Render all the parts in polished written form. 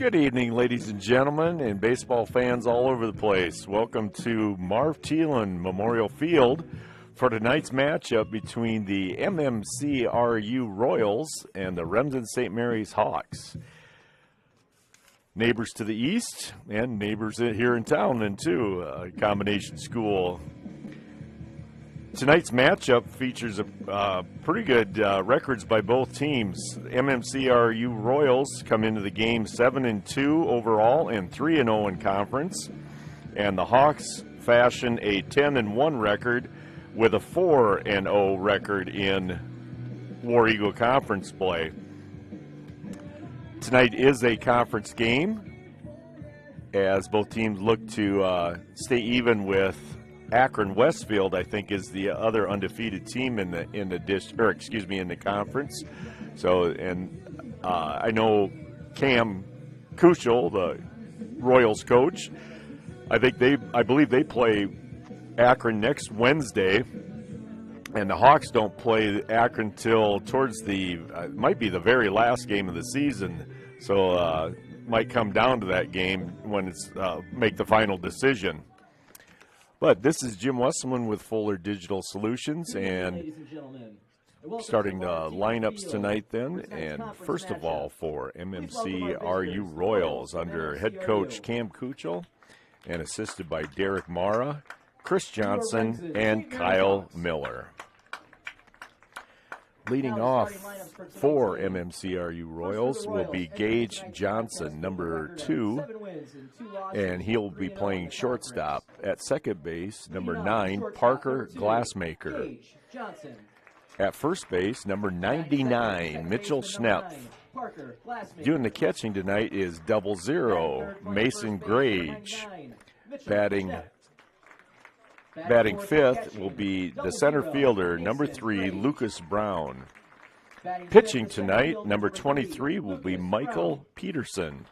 Good evening, ladies and gentlemen, and baseball fans all over the place. Welcome to Marv Thielen Memorial Field for tonight's matchup between the MMCRU Royals and the Remsen St. Mary's Hawks. Neighbors to the east and neighbors here in town then too, a combination school. Tonight's matchup features pretty good records by both teams. MMCRU Royals come into the game 7-2 overall and 3-0 in conference, and the Hawks fashion a 10-1 record with a 4-0 record in War Eagle Conference play. Tonight is a conference game as both teams look to stay even with Akron Westfield. I think is the other undefeated team in the conference. So, and I know Cam Kuchel, the Royals coach, I believe they play Akron next Wednesday, and the Hawks don't play Akron till towards might be the very last game of the season. So might come down to that game when it's make the final decision. But this is Jim Wesselman with Fuller Digital Solutions, and starting the lineups tonight then. And first of all, for MMCRU Royals under head coach Cam Kuchel and assisted by Derek Mara, Chris Johnson, and Kyle Miller. Leading off for MMCRU Royals will be Gage Johnson, number 2, and he'll be playing shortstop. At second base, number 9, Parker Glassmaker. At first base, number 99, Mitchell Schnepf. Doing the catching tonight is 00, Mason Grage. Batting fifth will be the center fielder, number 3, Lucas Brown. Pitching tonight, number 23, will be Michael Peterson.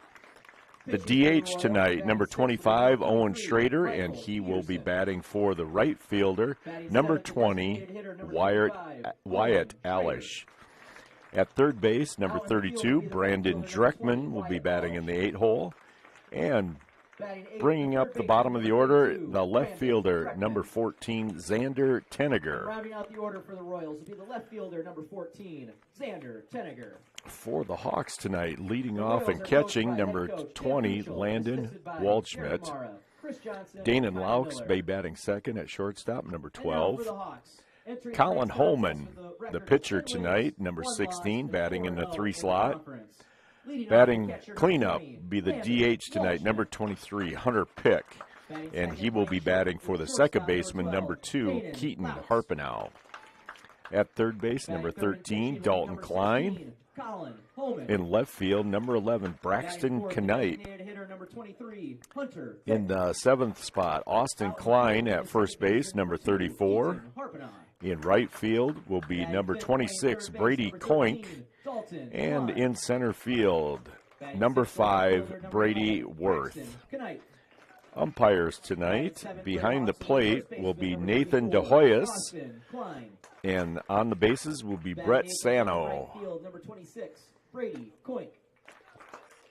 The DH tonight, number 25, Owen Schrader, and he will be batting for the right fielder, number 20, Wyatt Alish. At third base, number 32, Brandon Dreckman will be batting in the 8-hole. And bringing up the bottom of the order, the left fielder, number 14, Xander Tenniger. Rounding out the order for the Royals will be the left fielder, number 14, Xander Tenniger. For the Hawks tonight, leading off and catching, number 20, Landon Waldschmidt. Danon Laux be batting second at shortstop, number 12. Colin Holman, the pitcher tonight, number 16, batting in the 3 slot. Batting cleanup be the DH tonight, number 23, Hunter Pick, and he will be batting for the second baseman, number 2, Keaton Harpenow. At third base, number 13, Dalton Klein. In left field, number 11, Braxton Knight. In the 7th spot, Austin Klein at first base, number 34. In right field will be number 26, Brady Koink. And in center field, number 5, Brady Worth. Umpires tonight, behind the plate will be Nathan DeHoyas, and on the bases will be Brett Sano.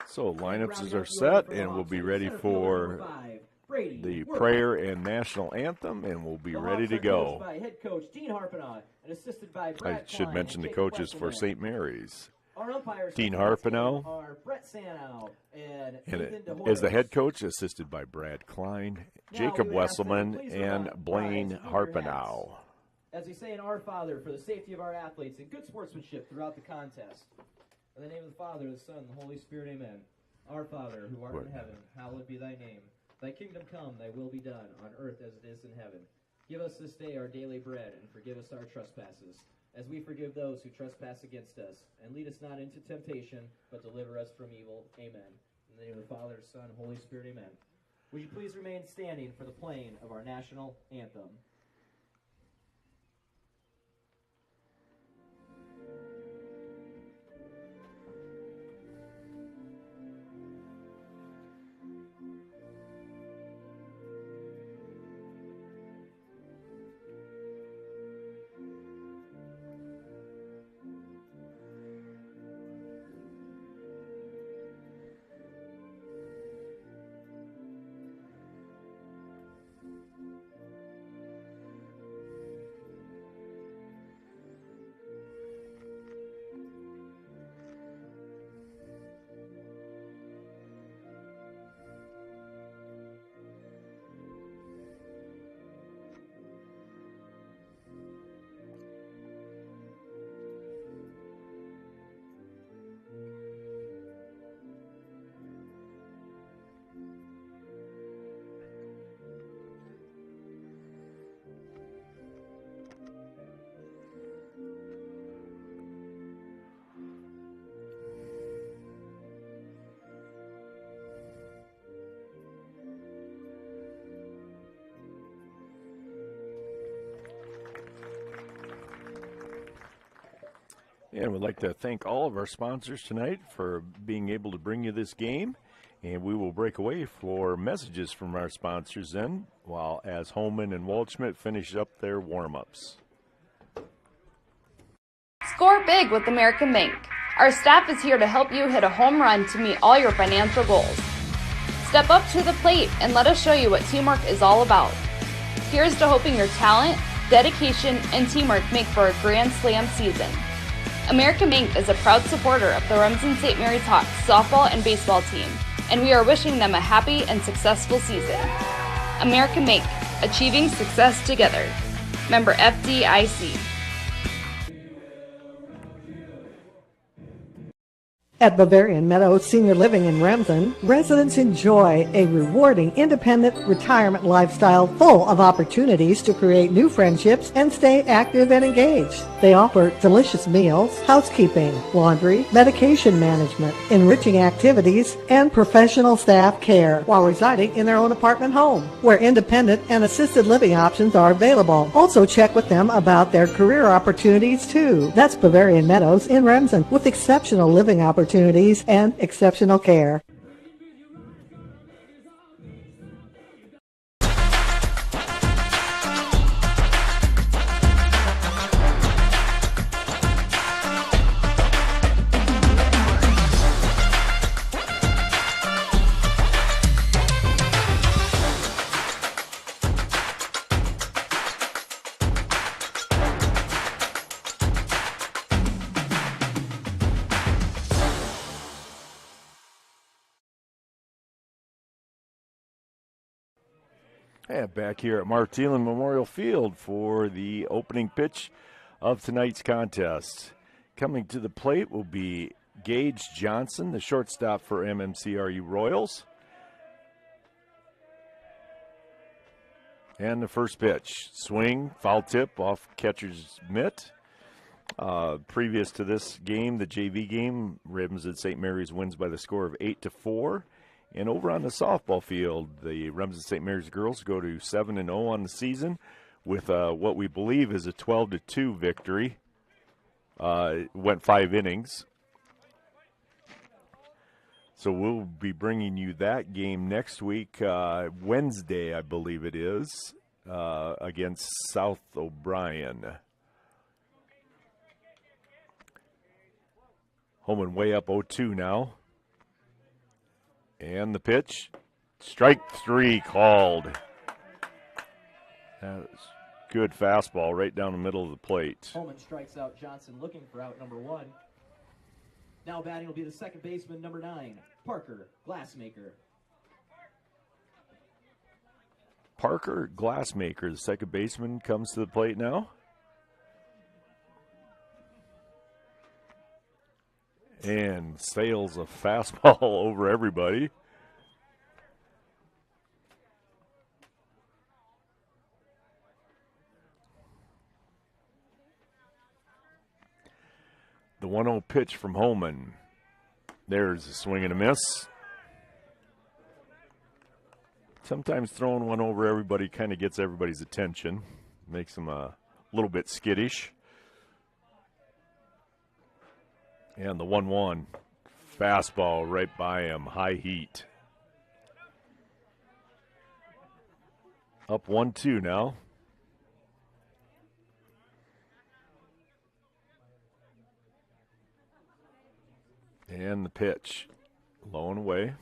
So lineups are set, and we'll be ready for the prayer and national anthem, and we'll be ready to go. I should mention the coaches for St. Mary's. Dean Harpenow is the head coach, assisted by Brad Klein, Jacob Wesselman, and Blaine Harpenow. As we say in Our Father, for the safety of our athletes and good sportsmanship throughout the contest. In the name of the Father, the Son, and the Holy Spirit, amen. Our Father, who art in heaven, hallowed be thy name. Thy kingdom come, thy will be done, on earth as it is in heaven. Give us this day our daily bread, and forgive us our trespasses, as we forgive those who trespass against us. And lead us not into temptation, but deliver us from evil. Amen. In the name of the Father, Son, and Holy Spirit, amen. Would you please remain standing for the playing of our national anthem? And we'd like to thank all of our sponsors tonight for being able to bring you this game. And we will break away for messages from our sponsors then, while as Holman and Waldschmidt finish up their warm-ups. Score big with American Bank. Our staff is here to help you hit a home run to meet all your financial goals. Step up to the plate and let us show you what teamwork is all about. Here's to hoping your talent, dedication, and teamwork make for a grand slam season. American Bank is a proud supporter of the Remsen St. Mary's Hawks softball and baseball team, and we are wishing them a happy and successful season. American Bank, achieving success together. Member FDIC. At Bavarian Meadows Senior Living in Remsen, residents enjoy a rewarding, independent retirement lifestyle full of opportunities to create new friendships and stay active and engaged. They offer delicious meals, housekeeping, laundry, medication management, enriching activities, and professional staff care while residing in their own apartment home, where independent and assisted living options are available. Also check with them about their career opportunities too. That's Bavarian Meadows in Remsen, with exceptional living opportunities and exceptional care. And back here at Mark Thielen Memorial Field for the opening pitch of tonight's contest. Coming to the plate will be Gage Johnson, the shortstop for MMCRU Royals. And the first pitch, swing, foul tip off catcher's mitt. Previous to this game, the JV game, Remsen St. Mary's wins by the score of 8-4. And over on the softball field, the Remsen St. Mary's girls go to 7-0 on the season with what we believe is a 12-2 victory. Went 5 innings. So we'll be bringing you that game next week, Wednesday, I believe it is, against South O'Brien. Holman way up 0-2 now. And the pitch, strike 3 called. That was good fastball right down the middle of the plate. Holman strikes out Johnson, looking for out number 1. Now batting will be the second baseman, number 9, Parker Glassmaker. Parker Glassmaker, the second baseman, comes to the plate now. And sails a fastball over everybody. The 1-0 pitch from Holman. There's a swing and a miss. Sometimes throwing one over everybody kind of gets everybody's attention. Makes them a little bit skittish. And the 1-1 fastball right by him, high heat. Up 1-2 now. And the pitch, low and away.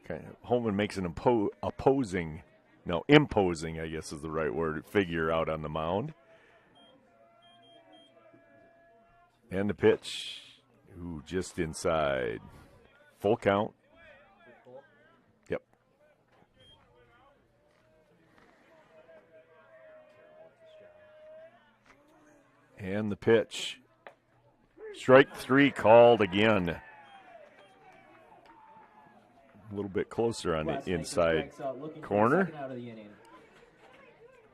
Okay, Holman makes an imposing, I guess is the right word, figure out on the mound. And the pitch, just inside. Full count. Yep. And the pitch. Strike 3 called again. A little bit closer on the inside corner.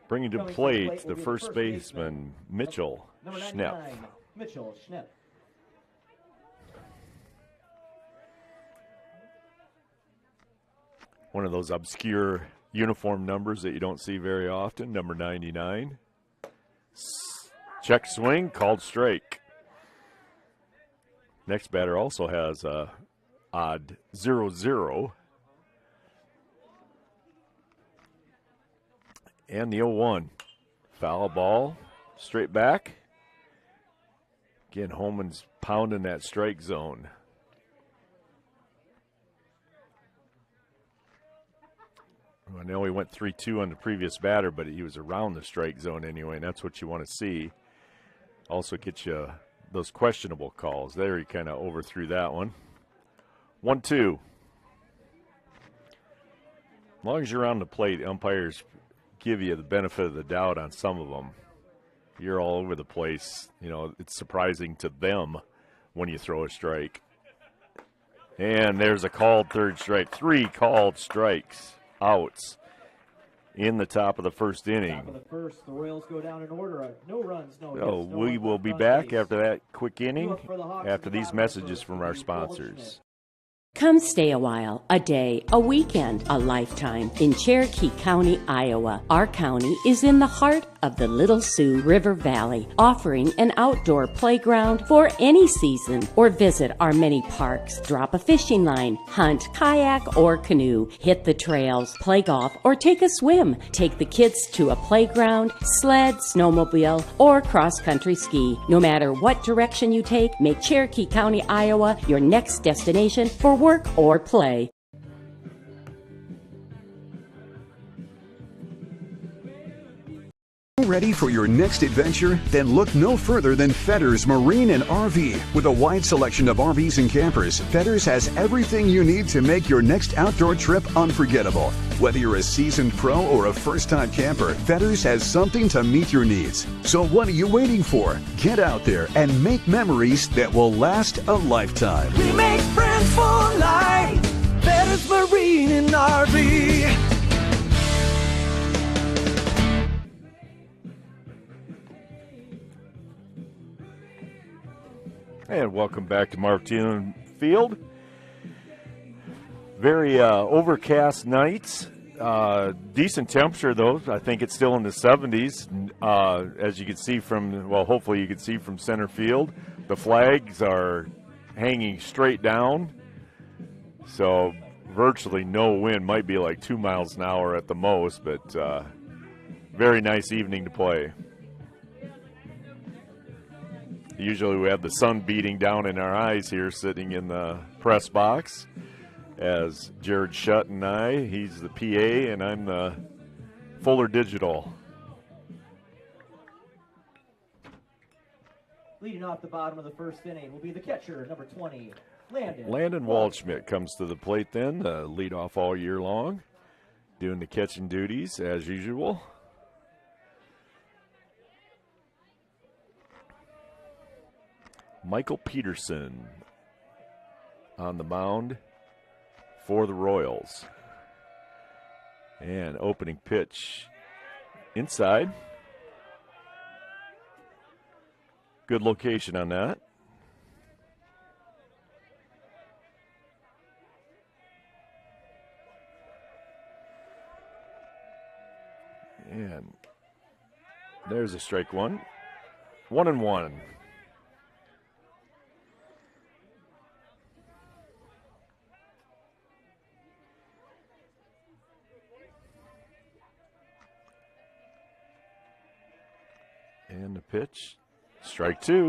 Bringing to plate the first baseman, Mitchell Schnepp. Mitchell Schnepp. One of those obscure uniform numbers that you don't see very often, number 99. Check swing, called strike. Next batter also has a odd 0-0. And the 0-1. Foul ball, straight back. Again, Holman's pounding that strike zone. I know he went 3-2 on the previous batter, but he was around the strike zone anyway, and that's what you want to see. Also gets you those questionable calls. There he kind of overthrew that one. 1-2. As long as you're on the plate, umpires give you the benefit of the doubt on some of them. You're all over the place. You know, it's surprising to them when you throw a strike. And there's a called third strike. 3 called strikes, outs, in the top of the first inning. Top of the first, the Royals go down in order. No runs, no hits. So we will be back after that quick inning, after these messages from our sponsors. Come stay a while, a day, a weekend, a lifetime in Cherokee County, Iowa. Our county is in the heart of the Little Sioux River Valley, offering an outdoor playground for any season, or visit our many parks. Drop a fishing line, hunt, kayak, or canoe, hit the trails, play golf, or take a swim. Take the kids to a playground, sled, snowmobile, or cross-country ski. No matter what direction you take, make Cherokee County, Iowa your next destination for work or play. Ready for your next adventure? Then look no further than Fetters Marine and RV. With a wide selection of RVs and campers, Fetters has everything you need to make your next outdoor trip unforgettable. Whether you're a seasoned pro or a first-time camper, Fetters has something to meet your needs. So what are you waiting for? Get out there and make memories that will last a lifetime. We make friends for life. Fetters Marine and RV. And welcome back to Martin Field. Very overcast nights. Decent temperature, though. I think it's still in the 70s. As you can see from, well, hopefully you can see from center field. The flags are hanging straight down. So virtually no wind. Might be like 2 miles an hour at the most, but very nice evening to play. Usually we have the sun beating down in our eyes here sitting in the press box as Jared Shutt and I, he's the PA and I'm the Fuller Digital. Leading off the bottom of the first inning will be the catcher, number 20, Landon. Landon Waldschmidt comes to the plate then, lead off all year long, doing the catching duties as usual. Michael Peterson on the mound for the Royals. And opening pitch inside. Good location on that. And there's a strike one. 1-1. And the pitch, strike 2.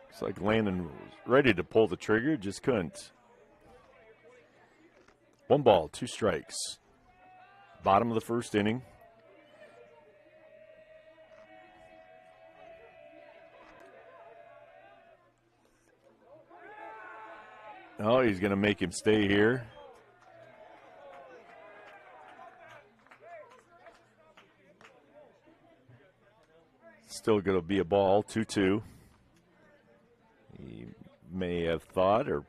Looks like Landon was ready to pull the trigger, just couldn't. 1 ball, 2 strikes. Bottom of the first inning. Oh, he's going to make him stay here. Still going to be a ball, 2-2. He may have thought, or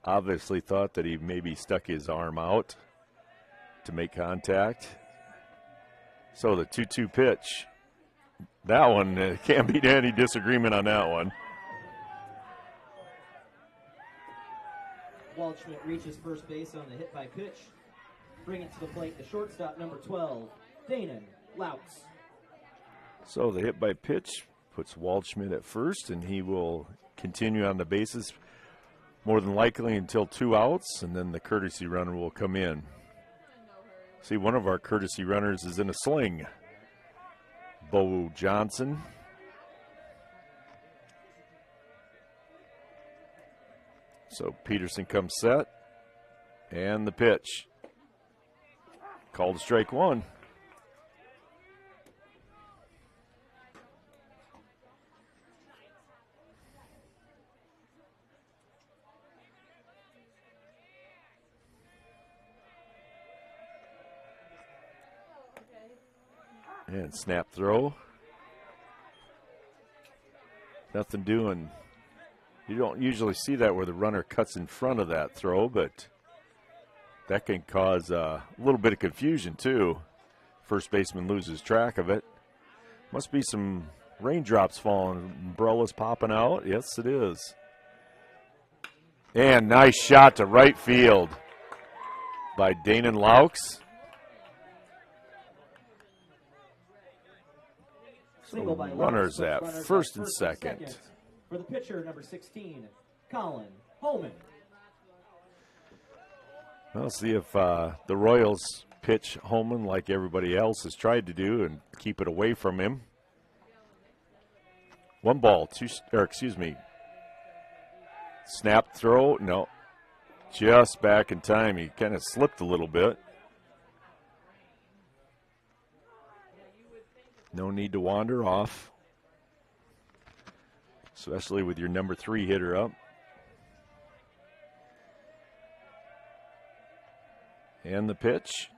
obviously thought, that he maybe stuck his arm out to make contact. So the 2-2 pitch, that one, can't be any disagreement on that one. Waldschmidt reaches first base on the hit by pitch. Bring it to the plate, the shortstop, number 12, Danon Louts. So the hit by pitch puts Waldschmidt at first, and he will continue on the bases more than likely until 2 outs, and then the courtesy runner will come in. See, one of our courtesy runners is in a sling. Bo Johnson. So Peterson comes set, and the pitch. Called strike one. And snap throw. Nothing doing. You don't usually see that where the runner cuts in front of that throw, but that can cause a little bit of confusion too. First baseman loses track of it. Must be some raindrops falling. Umbrella's popping out. Yes, it is. And nice shot to right field by Danon Laux. Single by Runners Louts, at runners first at and second. For the pitcher, number 16, Colin Holman. We'll see if the Royals pitch Holman like everybody else has tried to do and keep it away from him. 1 ball, snap throw, no, just back in time. He kind of slipped a little bit. No need to wander off, especially with your number 3 hitter up. And the pitch,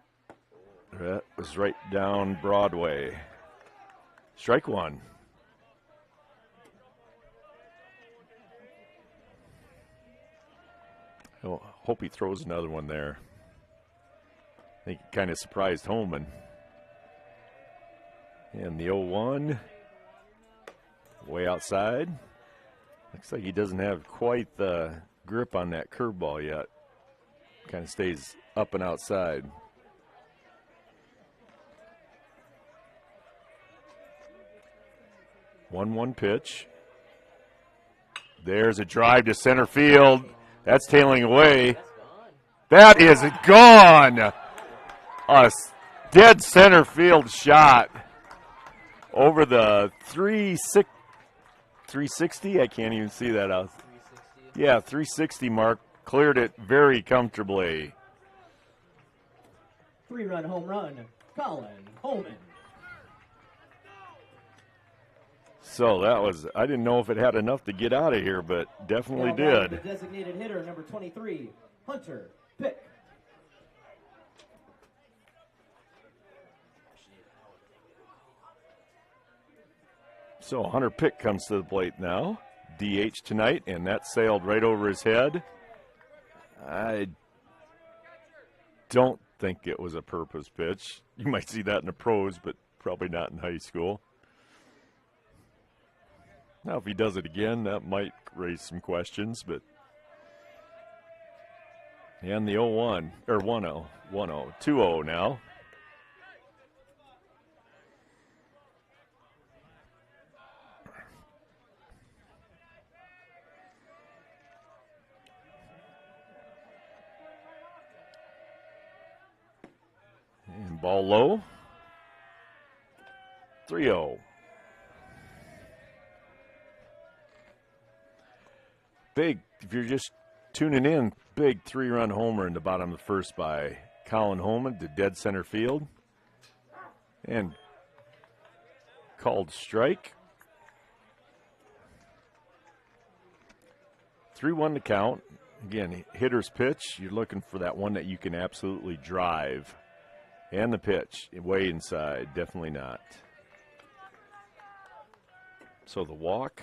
that was right down Broadway. Strike one. I hope he throws another one there. I think it kind of surprised Holman. And the 0-1, way outside. Looks like he doesn't have quite the grip on that curveball yet. Kind of stays up and outside. One pitch. There's a drive to center field. That's tailing away. That is gone. A dead center field shot over the 360. I can't even see that out. Yeah, 360 mark. Cleared it very comfortably. 3-run home run, Colin Holman. So that was, I didn't know if it had enough to get out of here, but definitely Now did. the designated hitter, number 23, Hunter Pick. So Hunter Pick comes to the plate now. DH tonight, and that sailed right over his head. I don't think it was a purpose pitch. You might see that in the pros, but probably not in high school. Now, if he does it again, that might raise some questions, but. And the 0-1, or 1-0, 2-0 now. And ball low. 3-0. Big, if you're just tuning in, big 3-run homer in the bottom of the first by Colin Holman to dead center field. And called strike. 3-1 to count. Again, hitter's pitch. You're looking for that one that you can absolutely drive. And the pitch, way inside, definitely not. So the walk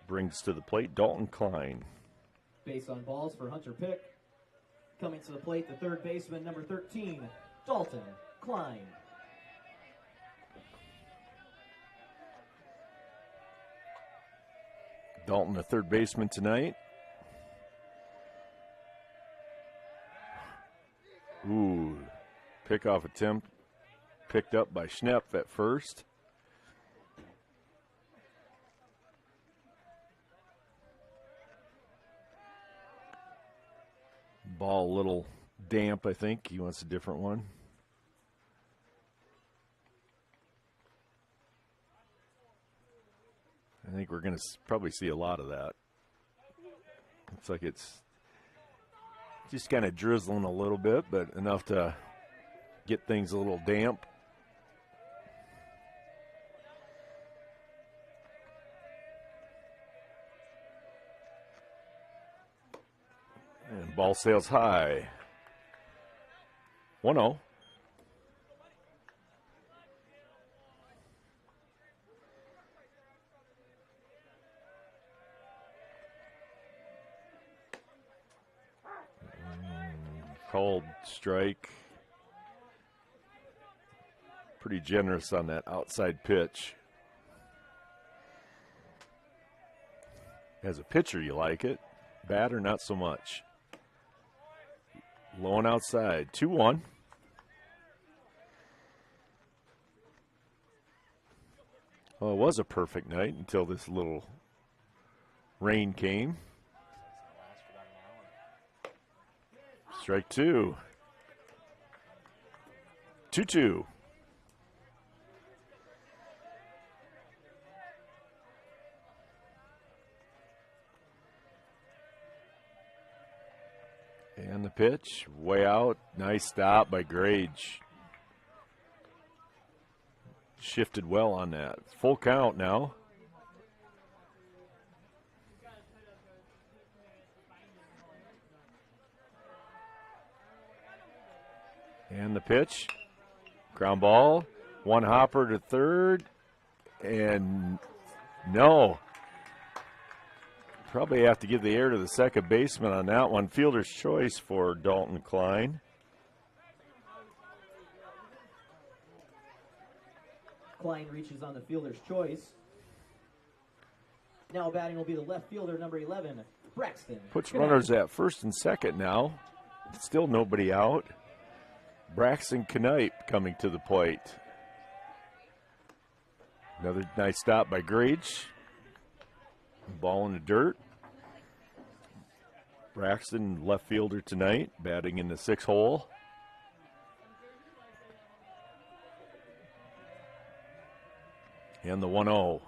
brings to the plate Dalton Klein. Base on balls for Hunter Pick. Coming to the plate, the third baseman, number 13, Dalton Klein. Dalton, the third baseman tonight. Ooh, pickoff attempt. picked up by Schnepp at first. Ball a little damp, I think. He wants a different one. I think we're going to probably see a lot of that. Looks like it's just kind of drizzling a little bit, but enough to get things a little damp. And ball sails high. 1-0. Called strike. Pretty generous on that outside pitch. As a pitcher, you like it. Batter, not so much. Low and outside. 2-1. Well, it was a perfect night until this little rain came. Strike two. 2-2. And the pitch, way out. Nice stop by Grage. Shifted well on that. Full count now. And the pitch. Ground ball. One hopper to third. And no. Probably have to give the air to the second baseman on that one. Fielder's choice for Dalton Klein. Klein reaches on the fielder's choice. Now batting will be the left fielder, number 11, Braxton. Puts runners at first and second now. Still nobody out. Braxton Knipe coming to the plate. Another nice stop by Grage. Ball in the dirt. Braxton, left fielder tonight, batting in the 6th hole. And the 1-0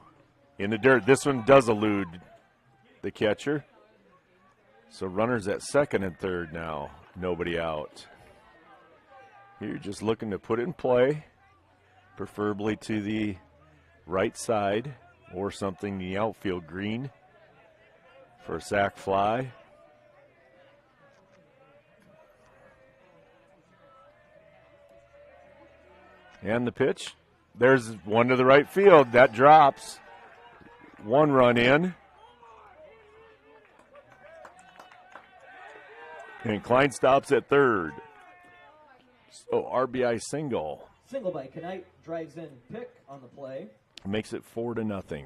in the dirt. This one does elude the catcher. So runners at second and third now. Nobody out. You're just looking to put it in play, preferably to the right side or something in the outfield green for a sac fly. And the pitch. There's one to the right field. That drops. One run in. And Klein stops at third. So RBI single. Single by Knight. Drives in Pick on the play. Makes it 4-0.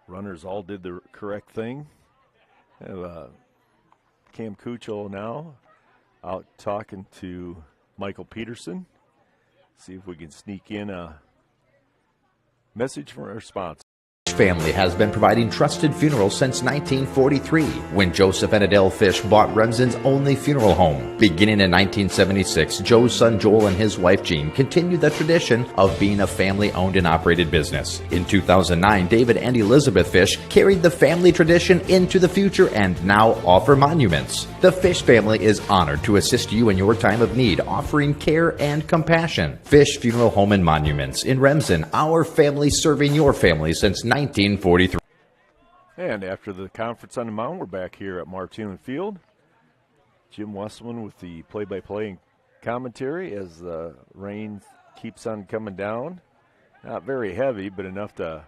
Runners all did the correct thing. Have Cam Cucciol now out talking to Michael Peterson. See if we can sneak in a message from our sponsor. Family has been providing trusted funerals since 1943, when Joseph and Adele Fish bought Remsen's only funeral home. Beginning in 1976, Joe's son Joel and his wife Jean continued the tradition of being a family-owned and operated business. In 2009, David and Elizabeth Fish carried the family tradition into the future and now offer monuments. The Fish family is honored to assist you in your time of need, offering care and compassion. Fish Funeral Home and Monuments in Remsen, our family serving your family since 1943. And after the conference on the mound, we're back here at Martin Field. Jim Westman with the play-by-play and commentary as the rain keeps on coming down. Not very heavy, but enough to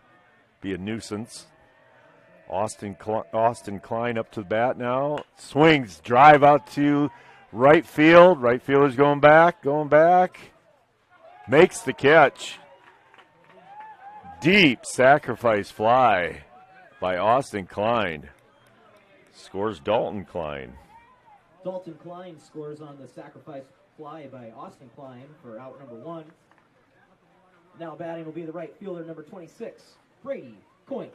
be a nuisance. Austin Klein up to the bat now. Swings, drive out to right field. Right fielder's going back. Makes the catch. Deep sacrifice fly. by Austin Klein. Scores Dalton Klein. Dalton Klein scores on the sacrifice fly by Austin Klein for out number 1. Now batting will be the right fielder, number 26, Brady Coink.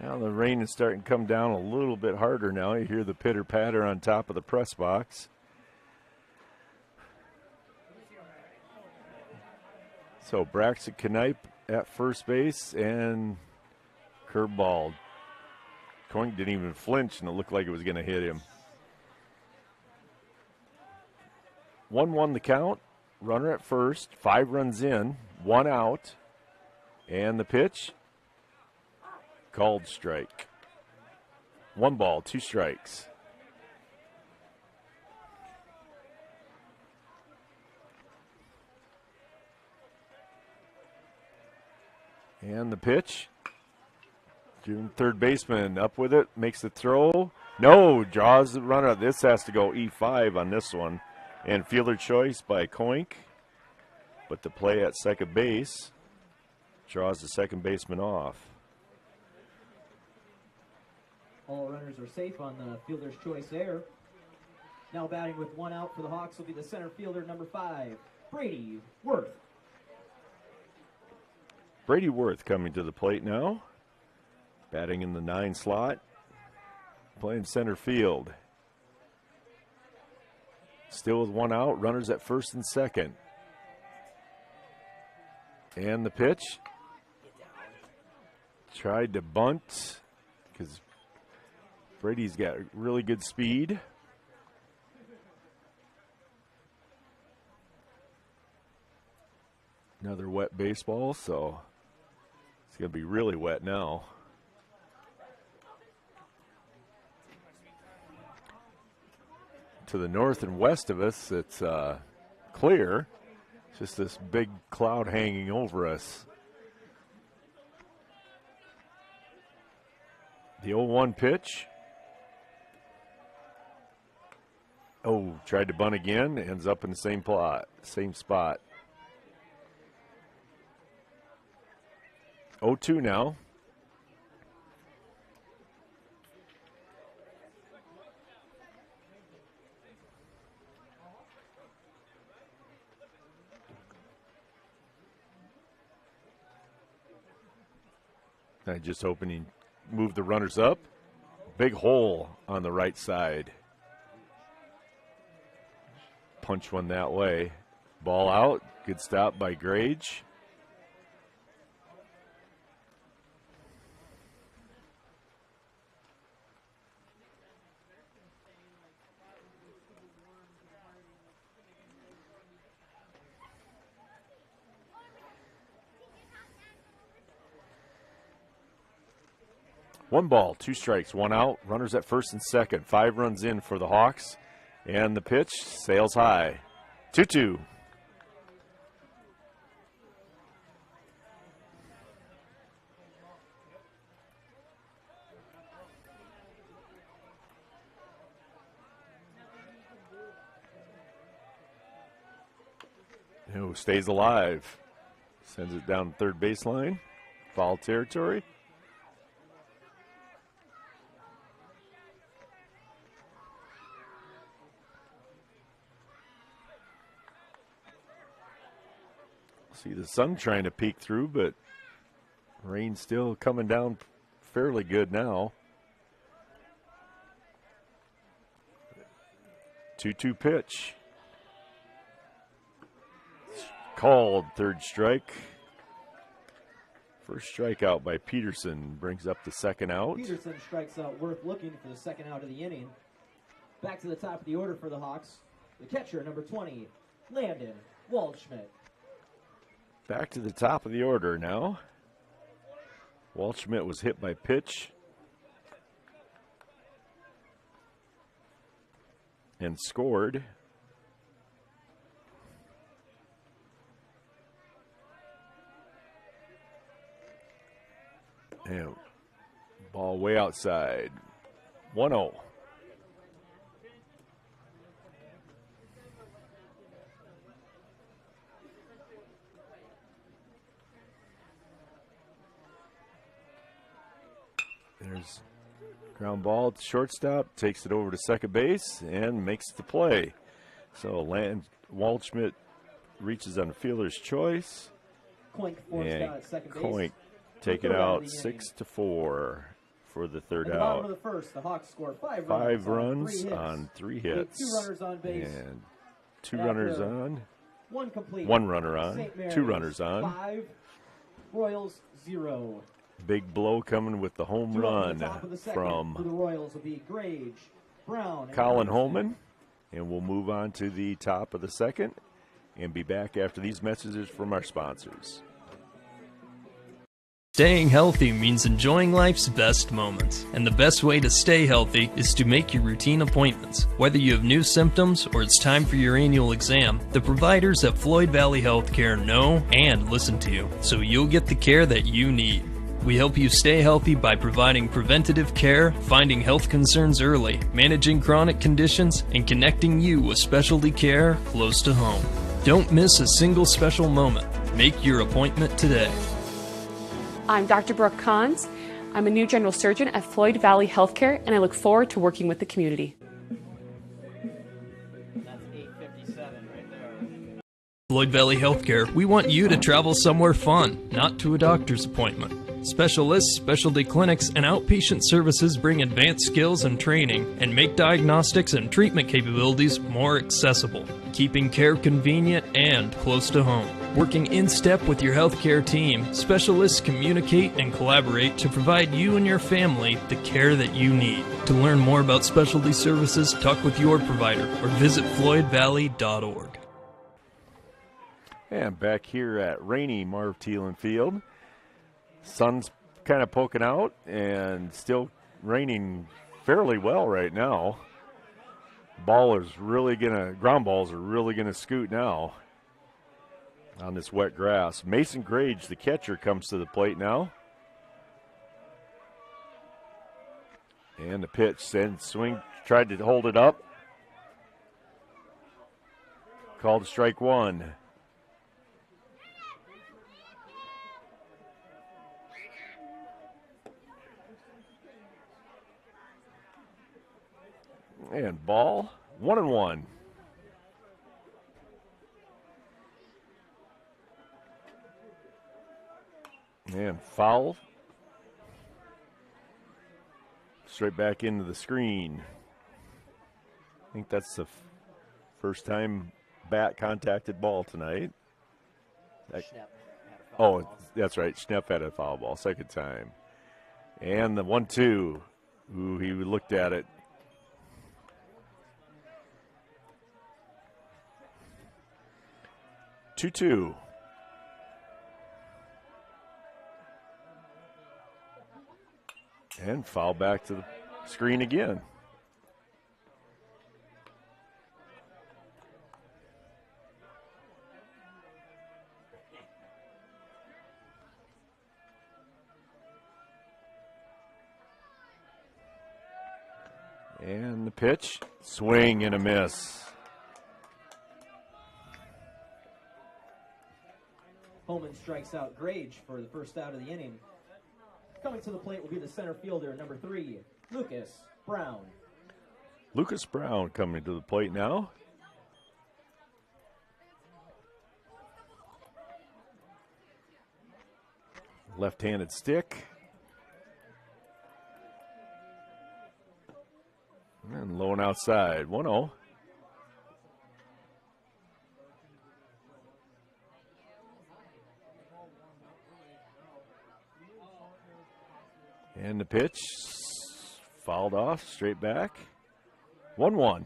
Now the rain is starting to come down a little bit harder now. You hear the pitter-patter on top of the press box. So Braxton Knipe at first base and curveball. Coink didn't even flinch, and it looked like it was going to hit him. 1-1 the count. Runner at first. 5 runs in. 1 out. And the pitch. Called strike. 1 ball, 2 strikes. And the pitch. Third baseman up with it, makes the throw. No, draws the runner. This has to go E5 on this one. And fielder choice by Coink. But the play at second base draws the second baseman off. All runners are safe on the fielder's choice there. Now batting with 1 out for the Hawks will be the center fielder, number 5, Brady Worth. Brady Worth coming to the plate now. Batting in the 9 slot. Playing center field. Still with 1 out. Runners at first and second. And the pitch. Tried to bunt because Brady's got really good speed. Another wet baseball, so it's going to be really wet now. To the north and west of us, it's clear. It's just this big cloud hanging over us. The 0-1 pitch. Oh, tried to bunt again. Ends up in the same spot. 0-2 now. I just hoping he moved the runners up. Big hole on the right side. Punch one that way. Ball out. Good stop by Grage. One ball, 2 strikes, 1 out. Runners at first and second. 5 runs in for the Hawks. And the pitch sails high. 2-2. Who stays alive. Sends it down third baseline. Foul territory. See the sun trying to peek through, but rain still coming down fairly good now. 2-2 pitch. Called, third strike. First strikeout by Peterson brings up the second out. Peterson strikes out Worth, looking for the second out of the inning. Back to the top of the order for the Hawks. The catcher, number 20, Landon Waldschmidt. Back to the top of the order now. Waldschmidt was hit by pitch and scored. And ball way outside. 1-0. There's ground ball at the shortstop, takes it over to second base and makes the play. So Waldschmidt reaches on the fielder's choice. Coink forced out at second base. Coink take it out 6-4 for the third At the out. bottom of the first, the Hawks scored 5 runs on 3 hits. 2 runners on base. And 2 runners on. 1 complete. 1 runner on. St. Mary's, 2 runners on. 5. Royals 0. Big blow coming with the home run from for the Royals will be Grage, Brown, Colin Holman. And we'll move on to the top of the second and be back after these messages from our sponsors. Staying healthy means enjoying life's best moments, and the best way to stay healthy is to make your routine appointments. Whether you have new symptoms or it's time for your annual exam, the providers at Floyd Valley Healthcare know and listen to you, so you'll get the care that you need. We help you stay healthy by providing preventative care, finding health concerns early, managing chronic conditions, and connecting you with specialty care close to home. Don't miss a single special moment. Make your appointment today. I'm Dr. Brooke Kahns. I'm a new general surgeon at Floyd Valley Healthcare, and I look forward to working with the community. That's 8:57 right there. Floyd Valley Healthcare, we want you to travel somewhere fun, not to a doctor's appointment. Specialists, specialty clinics, and outpatient services bring advanced skills and training and make diagnostics and treatment capabilities more accessible, keeping care convenient and close to home. Working in step with your healthcare team, specialists communicate and collaborate to provide you and your family the care that you need. To learn more about specialty services, talk with your provider or visit floydvalley.org. And back here at rainy Marv Thielen Field. Sun's kind of poking out and still raining fairly well right now. Ground balls are really gonna scoot now on this wet grass. Mason Grage, the catcher, comes to the plate now. And the pitch, send swing, tried to hold it up. Called strike 1. And ball, 1-1. And foul. Straight back into the screen. I think that's the first time bat contacted ball tonight. That's right. Schnepp had a foul ball, second time. And the 1-2. Ooh, he looked at it. Two. And foul back to the screen again. And the pitch, swing and a miss. Holman strikes out Grage for the first out of the inning. Coming to the plate will be the center fielder, number 3, Lucas Brown. Lucas Brown coming to the plate now. Left-handed stick. And low and outside, 1-0. And the pitch, fouled off, straight back, 1-1.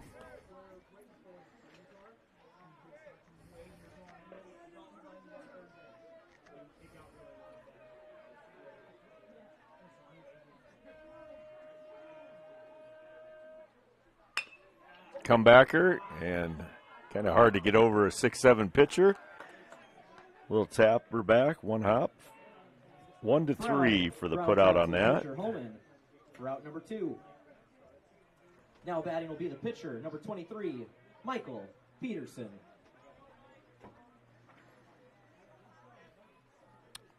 Comebacker, and kind of hard to get over a 6'7" pitcher. Little tapper back, one hop. 1-3 for the putout on that. Holman for out number 2. Now batting will be the pitcher, number 23, Michael Peterson.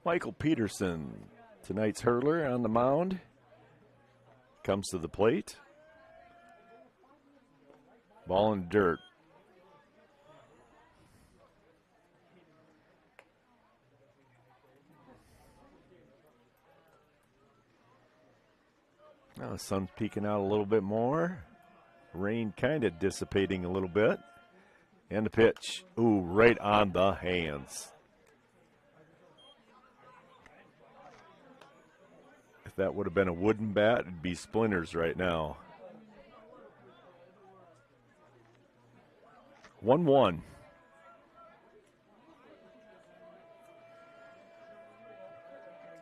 Michael Peterson, tonight's hurler on the mound. comes to the plate. Ball in dirt. Now the sun's peeking out a little bit more. Rain kind of dissipating a little bit. And the pitch. Ooh, right on the hands. If that would have been a wooden bat, it'd be splinters right now. 1-1.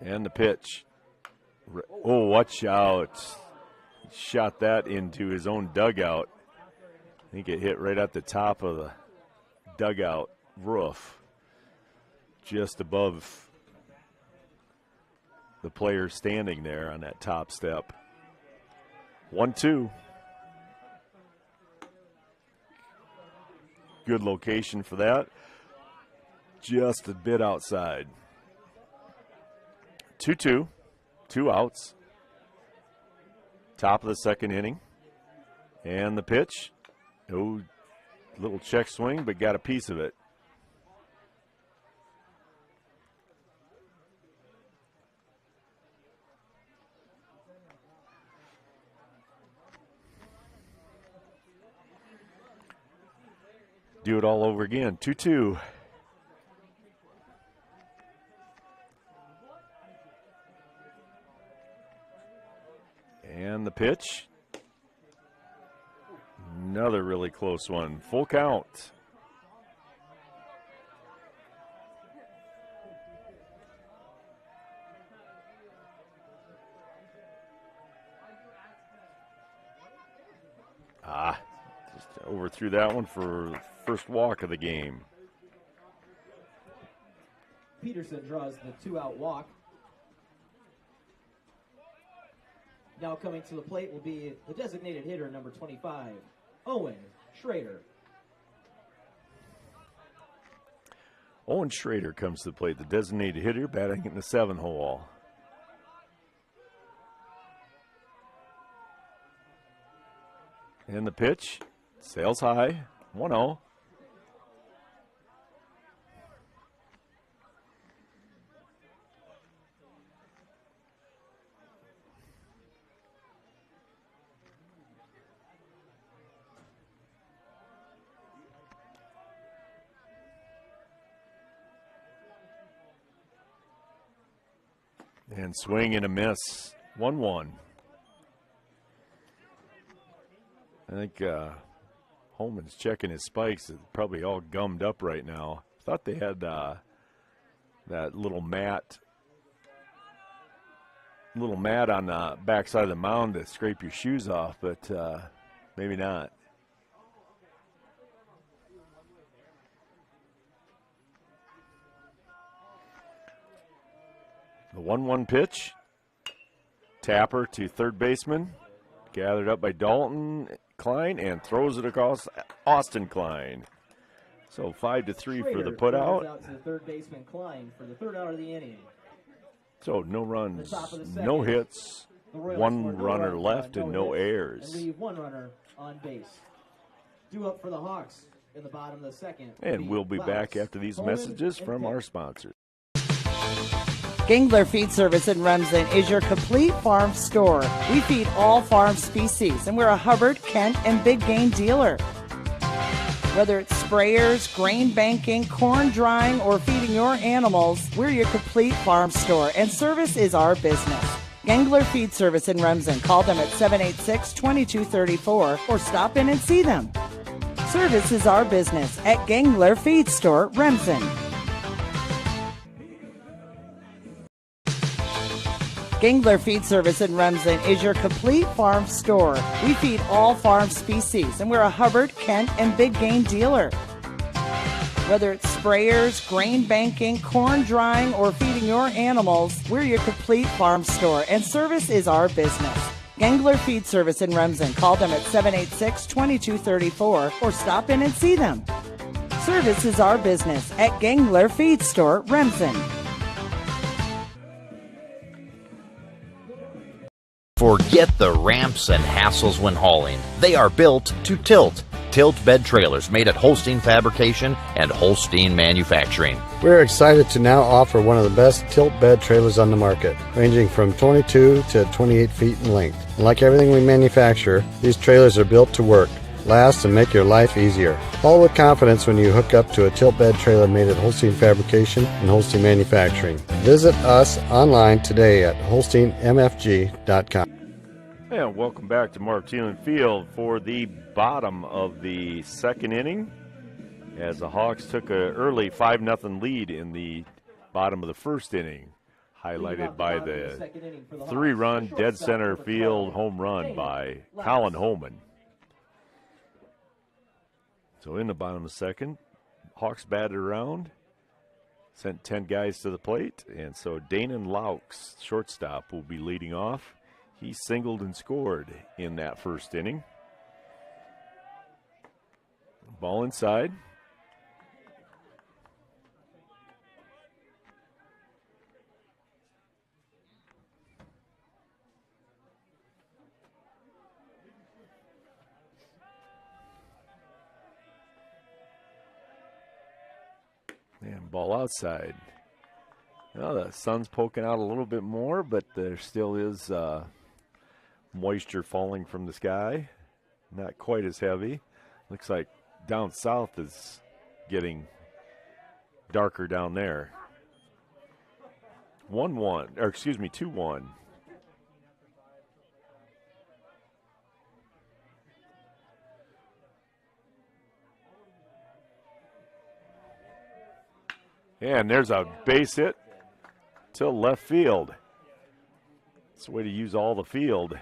And the pitch. Oh, watch out. Shot that into his own dugout. I think it hit right at the top of the dugout roof, just above the player standing there on that top step. 1-2. Good location for that. Just a bit outside. 2-2. 2 outs. Top of the second inning. And the pitch. Oh, little check swing, but got a piece of it. Do it all over again. 2-2. And the pitch. Another really close one. Full count. Just overthrew that one for first walk of the game. Peterson draws the 2-out walk. Now coming to the plate will be the designated hitter, number 25, Owen Schrader. Owen Schrader comes to the plate, the designated hitter, batting in the 7-hole. And the pitch, sails high, 1-0. And swing and a miss, 1-1. I think Holman's checking his spikes. It's probably all gummed up right now. Thought they had that little mat on the backside of the mound to scrape your shoes off, but maybe not. The 1-1 pitch. Tapper to third baseman. Gathered up by Dalton Klein and throws it across Austin Klein. So 5-3 for the putout. Out to the third baseman Klein for the third out of the inning. So no runs, no hits, one runner left and no errors. And leave one runner on base. Due up for the Hawks in the bottom of the second. And we'll be back after these messages from our sponsors. Gangler Feed Service in Remsen is your complete farm store. We feed all farm species, and we're a Hubbard, Kent, and big game dealer. Whether it's sprayers, grain banking, corn drying, or feeding your animals, we're your complete farm store, and service is our business. Gangler Feed Service in Remsen. Call them at 786-2234 or stop in and see them. Service is our business at Gangler Feed Store, Remsen. Gangler Feed Service in Remsen is your complete farm store. We feed all farm species, and we're a Hubbard, Kent, and big game dealer. Whether it's sprayers, grain banking, corn drying, or feeding your animals, we're your complete farm store, and service is our business. Gangler Feed Service in Remsen. Call them at 786-2234 or stop in and see them. Service is our business at Gangler Feed Store, Remsen. Forget the ramps and hassles when hauling. They are built to tilt. Tilt bed trailers made at Holstein Fabrication and Holstein Manufacturing. We're excited to now offer one of the best tilt bed trailers on the market, ranging from 22 to 28 feet in length. And like everything we manufacture, these trailers are built to work, last, and make your life easier. Haul with confidence when you hook up to a tilt bed trailer made at Holstein Fabrication and Holstein Manufacturing. Visit us online today at holsteinmfg.com. And welcome back to Mark Thielen Field for the bottom of the second inning, as the Hawks took an early 5-0 lead in the bottom of the first inning, highlighted by the 3-run dead center field home run by Colin Holman. So in the bottom of the second, Hawks batted around, sent 10 guys to the plate, and so Danon Laux, shortstop, will be leading off. He singled and scored in that first inning. Ball inside. And ball outside. Well, the sun's poking out a little bit more, but there still is moisture falling from the sky. Not quite as heavy. Looks like down south is getting darker down there. 2-1. And there's a base hit to left field. It's a way to use all the field.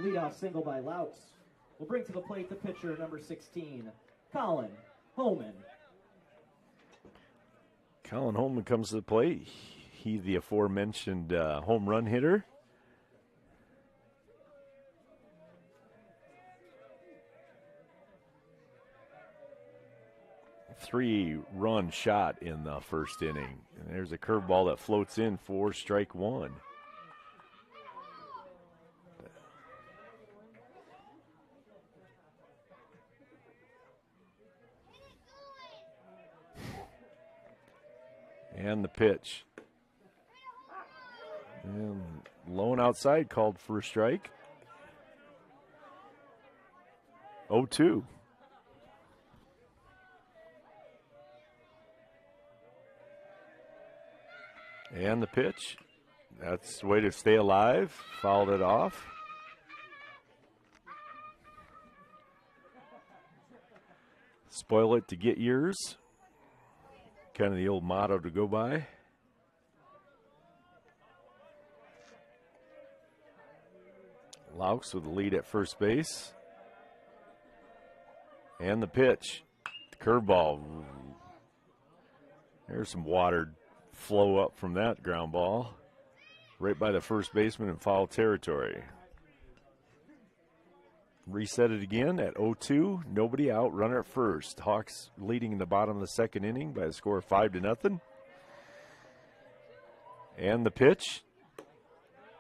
Leadoff single by Laux will bring to the plate the pitcher, number 16, Colin Holman. Colin Holman comes to the plate. He, the aforementioned home run hitter. Three-run shot in the first inning. And there's a curveball that floats in for strike one. And the pitch. And low and outside called for a strike. 0-2. And the pitch. That's the way to stay alive. Fouled it off. Spoil it to get yours. Kind of the old motto to go by. Laux with the lead at first base. And the pitch. Curveball. There's some water flow up from that ground ball. Right by the first baseman in foul territory. Reset it again at 0-2. Nobody out. Runner at first. Hawks leading in the bottom of the second inning by a score of 5-0. And the pitch.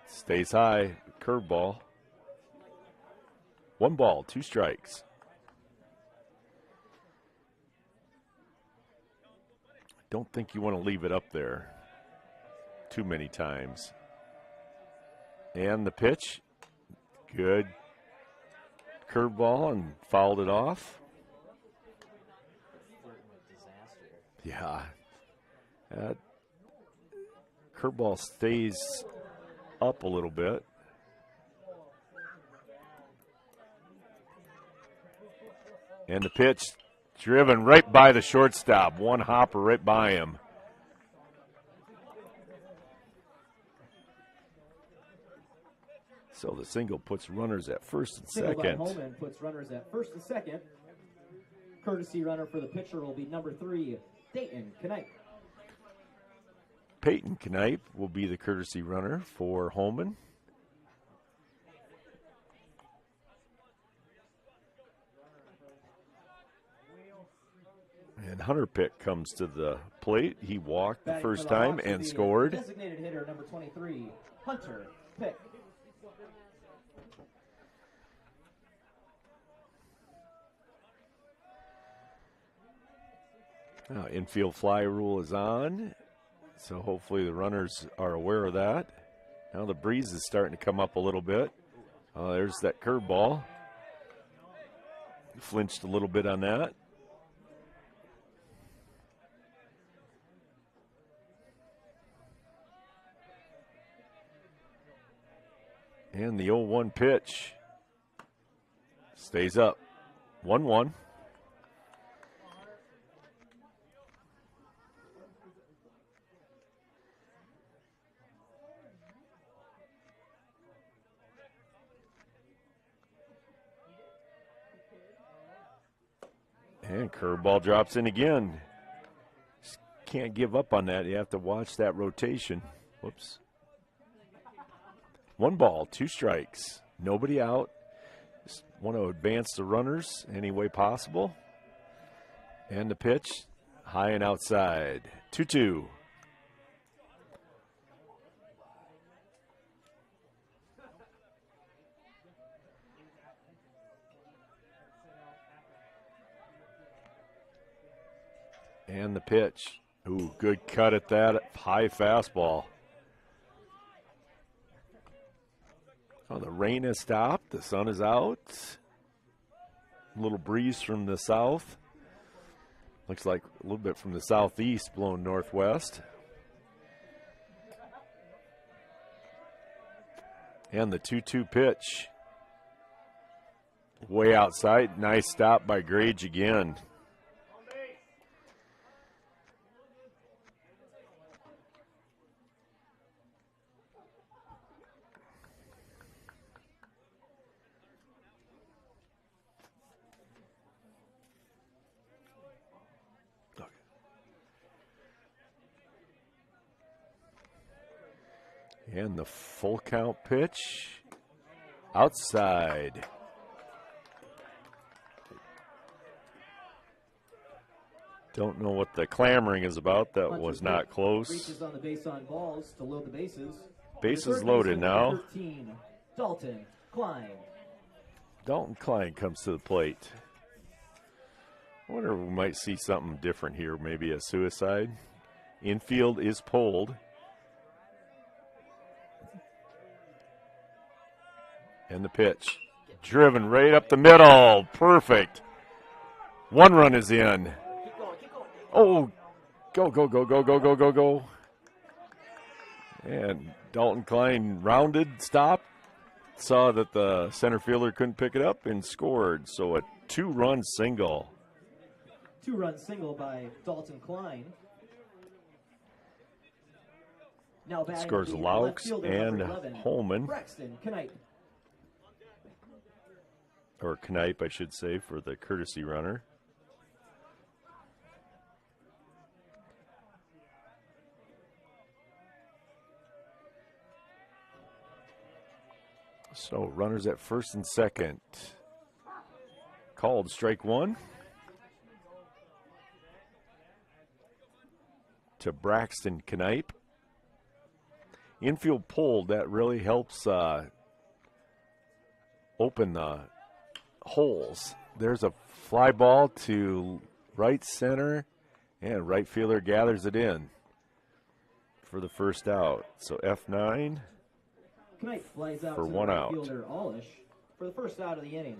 Stays high. Curveball. 1 ball, 2 strikes. Don't think you want to leave it up there too many times. And the pitch. Good. Curveball and fouled it off. Yeah. That curveball stays up a little bit. And the pitch driven right by the shortstop. One hopper right by him. So the single puts runners at first and second. Single by Holman puts runners at first and second. Courtesy runner for the pitcher will be number 3, Dayton Knipe. Peyton Knipe will be the courtesy runner for Holman. And Hunter Pick comes to the plate. He walked the Batting first for the time Hawks will and be scored. Designated hitter number 23, Hunter Pick. Now, infield fly rule is on, so hopefully the runners are aware of that. Now the breeze is starting to come up a little bit. There's that curveball. Flinched a little bit on that. And the 0-1 pitch stays up. 1-1. And curveball drops in again. Just can't give up on that. You have to watch that rotation. Whoops. 1 ball, 2 strikes. Nobody out. Just want to advance the runners any way possible. And the pitch, high and outside. 2-2. And the pitch. Ooh, good cut at that high fastball. Oh, the rain has stopped. The sun is out. A little breeze from the south. Looks like a little bit from the southeast blowing northwest. And the 2-2 pitch. Way outside. Nice stop by Grage again. And the full count pitch, outside. Don't know what the clamoring is about. That was not close. Reaches on the base on balls to load the bases. Bases loaded now. 13, Dalton Klein. Dalton Klein comes to the plate. I wonder if we might see something different here, maybe a suicide. Infield is pulled. And the pitch, driven right up the middle. Perfect. 1 run is in. Oh, go, go, go, go, go, go, go, go. And Dalton Klein rounded, stopped, saw that the center fielder couldn't pick it up and scored. So a 2-run single. 2-run single by Dalton Klein. Now batting Scores will be Laux left fielder and number 11, Holman. Braxton Knight. Or Knipe, I should say, for the courtesy runner. So runners at first and second. Called strike 1. To Braxton Knipe. Infield pulled, that really helps open the holes. There's a fly ball to right center, and right fielder gathers it in for the first out. So F9 Knight flies out for to 1 right out. fielder Allish for the first out of the inning.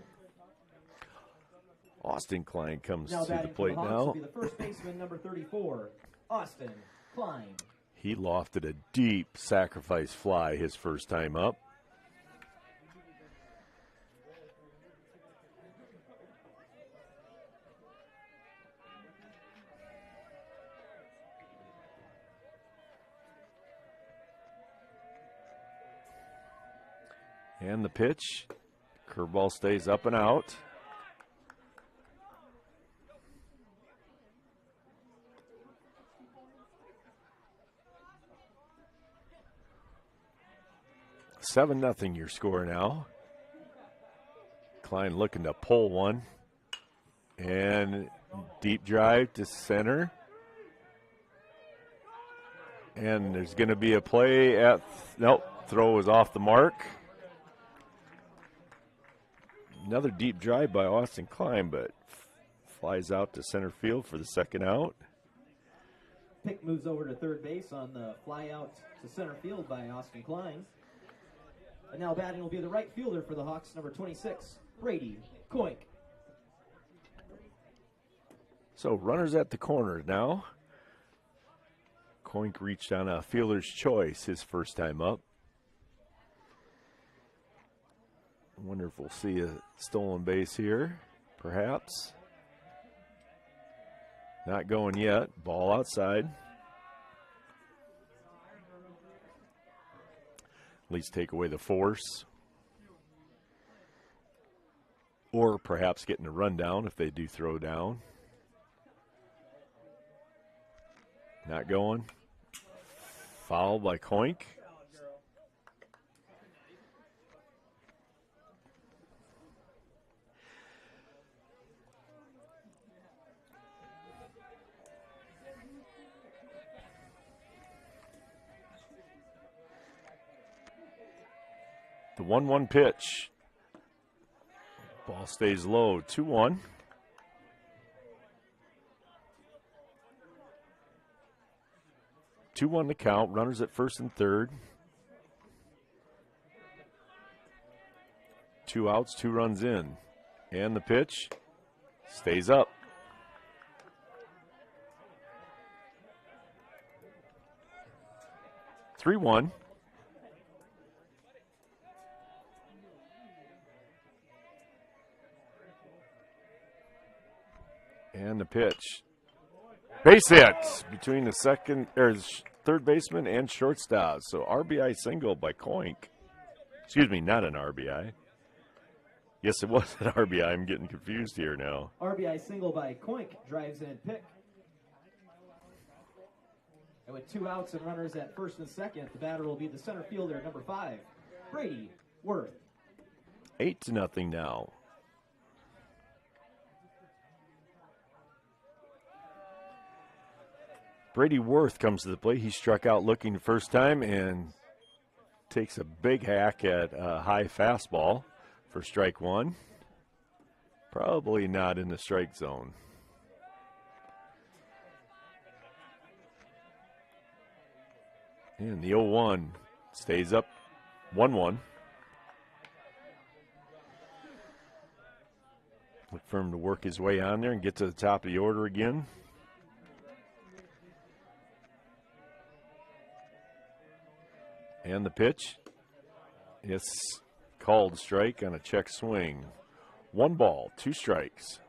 Austin Klein comes Now to the batting for plate the Hawks now. will be the first baseman number 34, Austin Klein. He lofted a deep sacrifice fly his first time up. And the pitch, curveball stays up and out. Seven 0 your score now. Klein looking to pull one. And Deep drive to center. And there's going to be a play at, nope, throw is off the mark. Another deep drive by Austin Klein, but flies out to center field for the second out. Pick moves over to third base on the fly out to center field by Austin Klein. And now batting will be the right fielder for the Hawks, number 26, Brady Coink. So runners at the corners now. Coink reached on a fielder's choice his first time up. I wonder if we'll see a stolen base here, perhaps. Not going yet. Ball outside. At least take away the force. Or perhaps getting a run down if they do throw down. Not going. Foul by Coink. The 1-1 pitch. Ball stays low, 2-1. Two-1 to count. Runners at first and third. 2 outs, 2 runs in. And the pitch stays up. Three one. And the pitch. Base hit between the third baseman and shortstop. So RBI single by Coink. Excuse me, not an RBI. Yes, it was an RBI. I'm getting confused here now. RBI single by Coink drives in Pick. And with 2 outs and runners at first and second, the batter will be the center fielder, number 5, Brady Worth. 8-0 now. Brady Worth comes to the plate. He struck out looking the first time and takes a big hack at a high fastball for strike one. Probably not in the strike zone. And the 0-1 stays up 1-1. Look for him to work his way on there and get to the top of the order again. And the pitch. It's called strike on a check swing. 1 ball, 2 strikes.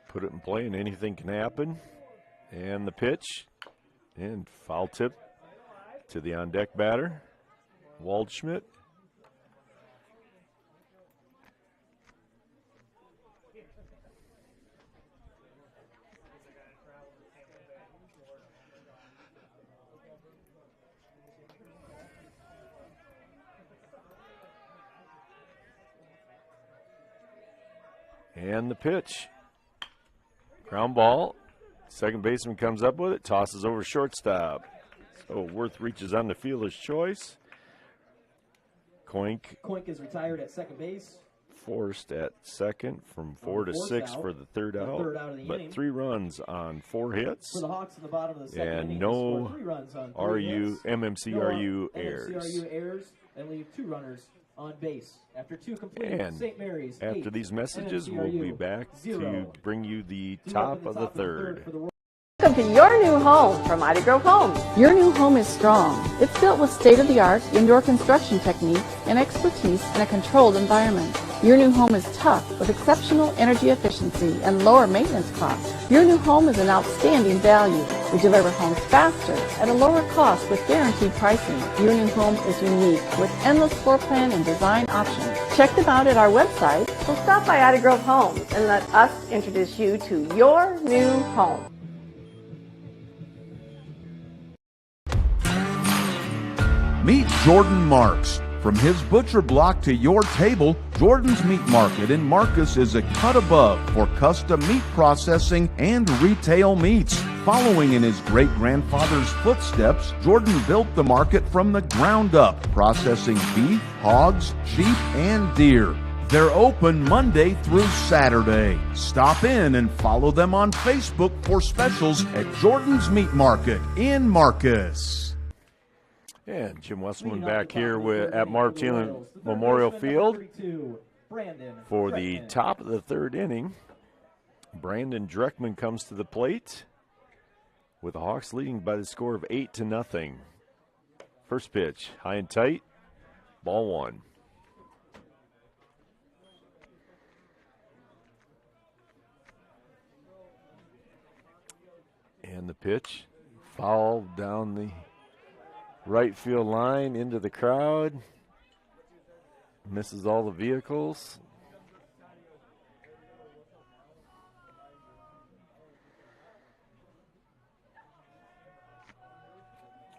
Put it in play and anything can happen. And the pitch. And foul tip to the on-deck batter, Waldschmidt. And the pitch. Ground ball. Second baseman comes up with it, tosses over shortstop. So Worth reaches on the fielder's choice. Coink is retired at second base. Forced at second from 4 to 6 for the third out. But inning. 3 runs on 4 hits. For the Hawks in the bottom of the second and inning, no 3 runs on 3 hits. MMCRU errors. MMCRU errors and leave 2 runners on base. After 2 completed, And St. Mary's after 8, these messages, we'll be back 0. to bring you the top of the third. Welcome to your new home from Ida Grove Homes. Your new home is strong. It's built with state-of-the-art indoor construction techniques and expertise in a controlled environment. Your new home is tough with exceptional energy efficiency and lower maintenance costs. Your new home is an outstanding value. We deliver homes faster at a lower cost with guaranteed pricing. Your new home is unique with endless floor plan and design options. Check them out at our website. So stop by Ida Grove Homes and let us introduce you to your new home. Meet Jordan Marks. From his butcher block to your table, Jordan's Meat Market in Marcus is a cut above for custom meat processing and retail meats. Following in his great-grandfather's footsteps, Jordan built the market from the ground up, processing beef, hogs, sheep, and deer. They're open Monday through Saturday. Stop in and follow them on Facebook for specials at Jordan's Meat Market in Marcus. And Jim Westman back here at Martin Memorial Field for the top of the third inning. Brandon Dreckman comes to the plate with the Hawks leading by the score of 8-0. First pitch, high and tight, ball one. And the pitch, foul down the right field line into the crowd. Misses all the vehicles.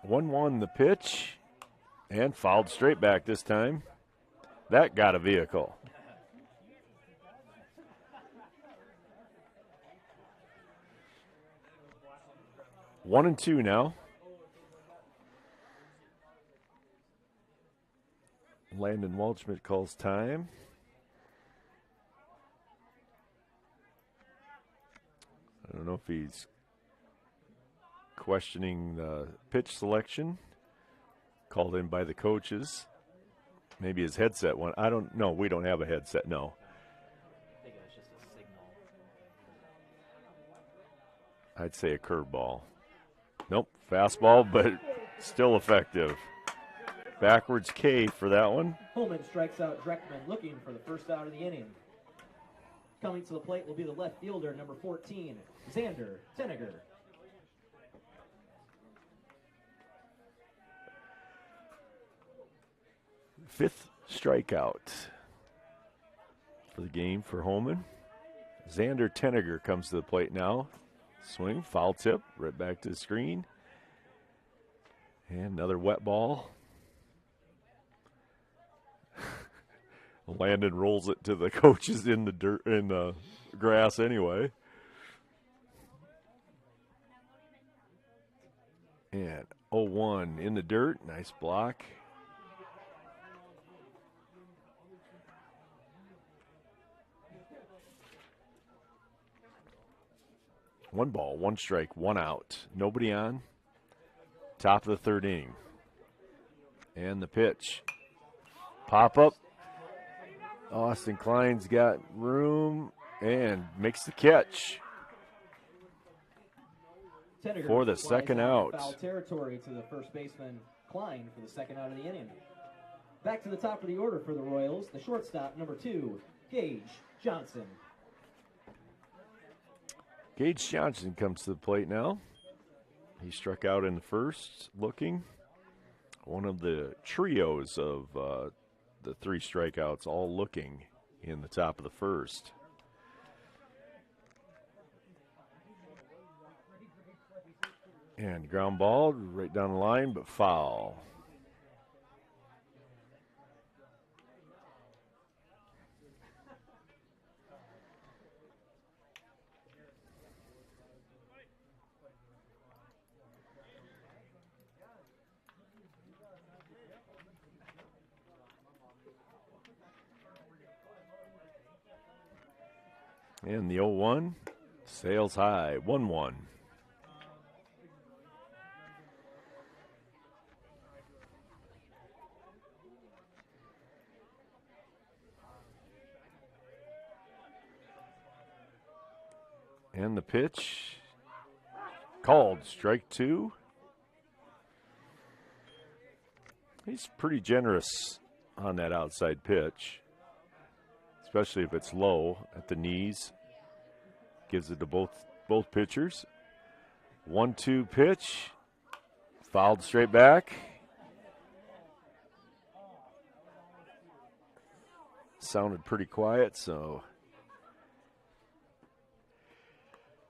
One the pitch, and fouled straight back this time. That got a vehicle. One and two now. Landon Waldschmidt calls time. I don't know if he's questioning the pitch selection called in by the coaches. Maybe his headset went. I don't know. We don't have a headset, no. I think it was just a signal. I'd say a curveball. Nope, fastball, but still effective. Backwards K for that one. Holman strikes out Dreckman, looking for the first out of the inning. Coming to the plate will be the left fielder, number 14, Xander Tenniger. Fifth strikeout for the game for Holman. Xander Tenniger comes to the plate now. Swing, foul tip, right back to the screen. And another wet ball. Landon rolls it to the coaches in the dirt, in the grass anyway. And 0-1 in the dirt. Nice block. One ball, one strike, one out. Nobody on. Top of the third inning. And the pitch. Pop up. Austin Klein's got room and makes the catch Tenniger for the flies second out out. in foul territory to the first baseman Klein for the second out of the inning. Back to the top of the order for the Royals, the shortstop, number 2, Gage Johnson. Gage Johnson comes to the plate now. He struck out in the first, looking. One of the trios of the three strikeouts, all looking in the top of the first. And ground ball right down the line, but foul. And the 0-1 sails high, 1-1. And the pitch called, strike two. He's pretty generous on that outside pitch, especially if it's low at the knees. Gives it to both pitchers. 1-2 pitch, fouled straight back. Sounded pretty quiet, so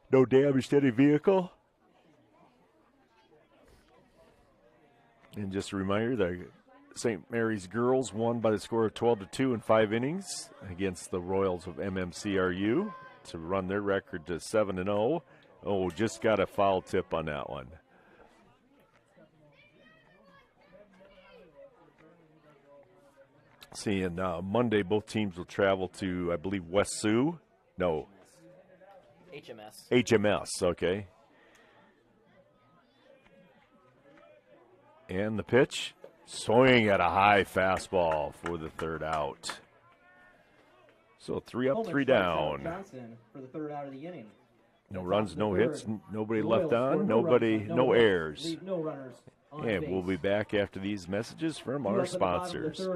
no damage to any vehicle. And just a reminder, the St. Mary's girls won by the score of 12-2 in 5 innings against the Royals of MMCRU to run their record to 7-0. Oh, just got a foul tip on that one. Seeing Monday, both teams will travel to, I believe, West Sioux. No. HMS, okay. And the pitch, swing at a high fastball for the third out. So 3 up, 3 down. Johnson for the third out of the inning. No runs, no hits, nobody left on, no errors. No runners on And base. we'll be back after these messages from our sponsors.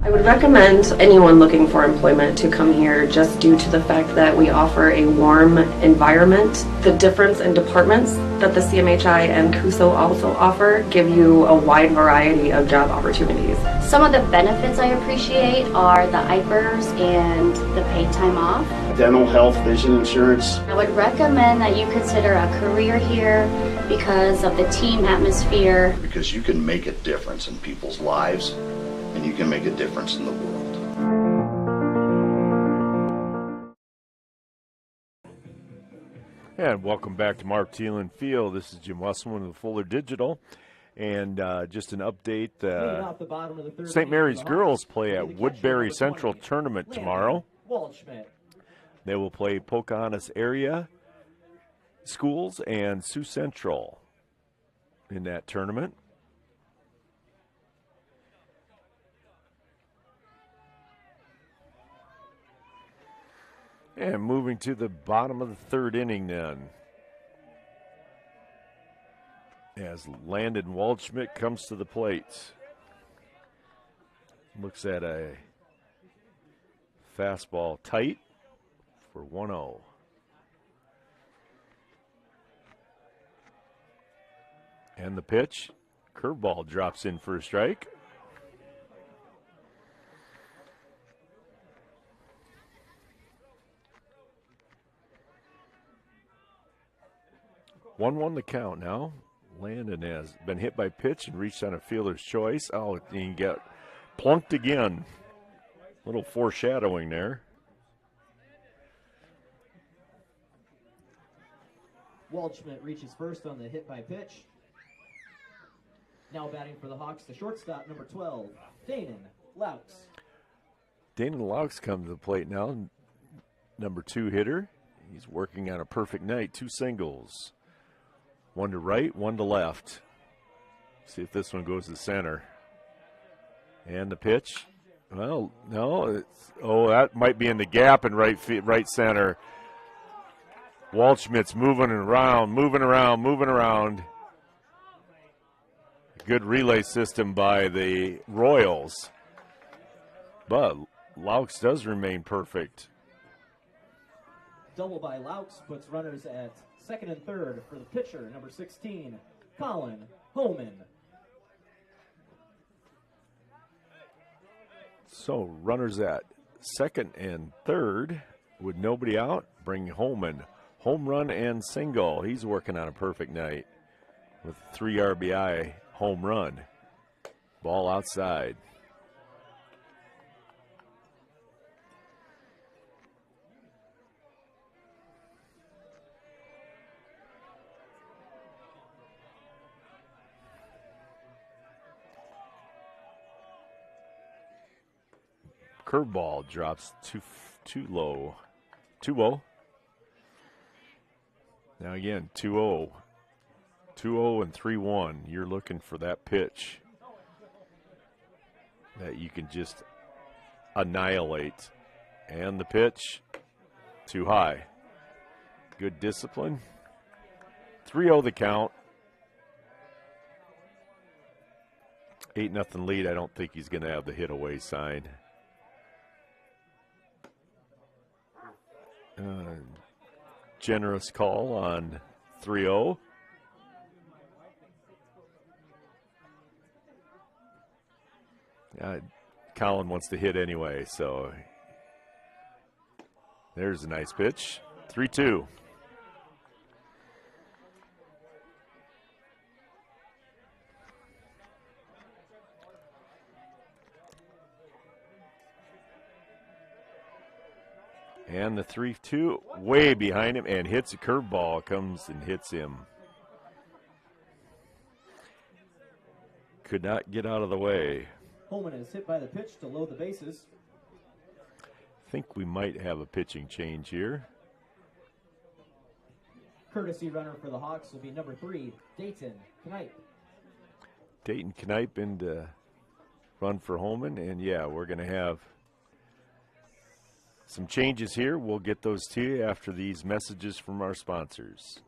I would recommend anyone looking for employment to come here just due to the fact that we offer a warm environment. The difference in departments that the CMHI and CUSO also offer give you a wide variety of job opportunities. Some of the benefits I appreciate are the IPERS and the paid time off. Dental, health, vision insurance. I would recommend that you consider a career here because of the team atmosphere. Because you can make a difference in people's lives, and you can make a difference in the world. And welcome back to Marv Thielen Field. This is Jim Wesselman of Fuller Digital. And just an update, St. Mary's girls play at Woodbury Central Tournament tomorrow. They will play Pocahontas area schools and Sioux Central in that tournament. And moving to the bottom of the third inning then, as Landon Waldschmidt comes to the plate. Looks at a fastball tight for 1-0. And the pitch, curveball drops in for a strike. One the count now. Landon has been hit by pitch and reached on a fielder's choice. Oh, he can get plunked again. Little foreshadowing there. Waldschmidt reaches first on the hit by pitch. Now batting for the Hawks, the shortstop, number 12, Danon Laux. Danon Laux comes to the plate now. Number 2 hitter. He's working on a perfect night. 2 singles. 1 to right, 1 to left. See if this one goes to center. And the pitch. Well, no. That might be in the gap in right center. Waldschmidt's moving around. Good relay system by the Royals. But Laux does remain perfect. Double by Laux puts runners at second and third for the pitcher, number 16, Colin Homan. So runners at second and third with nobody out. Bring Homan. Home run and single. He's working on a perfect night with 3 RBI home run. Ball outside. Curveball drops too low. 2-0. Now again, 2-0. 2-0 and 3-1. You're looking for that pitch that you can just annihilate. And the pitch, too high. Good discipline. 3-0 the count. 8-0 lead. I don't think he's going to have the hit away sign. Generous call on 3-0. Colin wants to hit anyway, so there's a nice pitch. 3-2. And the 3-2 way behind him and hits a curveball, comes and hits him. Could not get out of the way. Holman is hit by the pitch to load the bases. I think we might have a pitching change here. Courtesy runner for the Hawks will be number 3, Dayton Knipe. Dayton Knipe in to run for Holman, and yeah, we're going to have some changes here. We'll get those to you after these messages from our sponsors.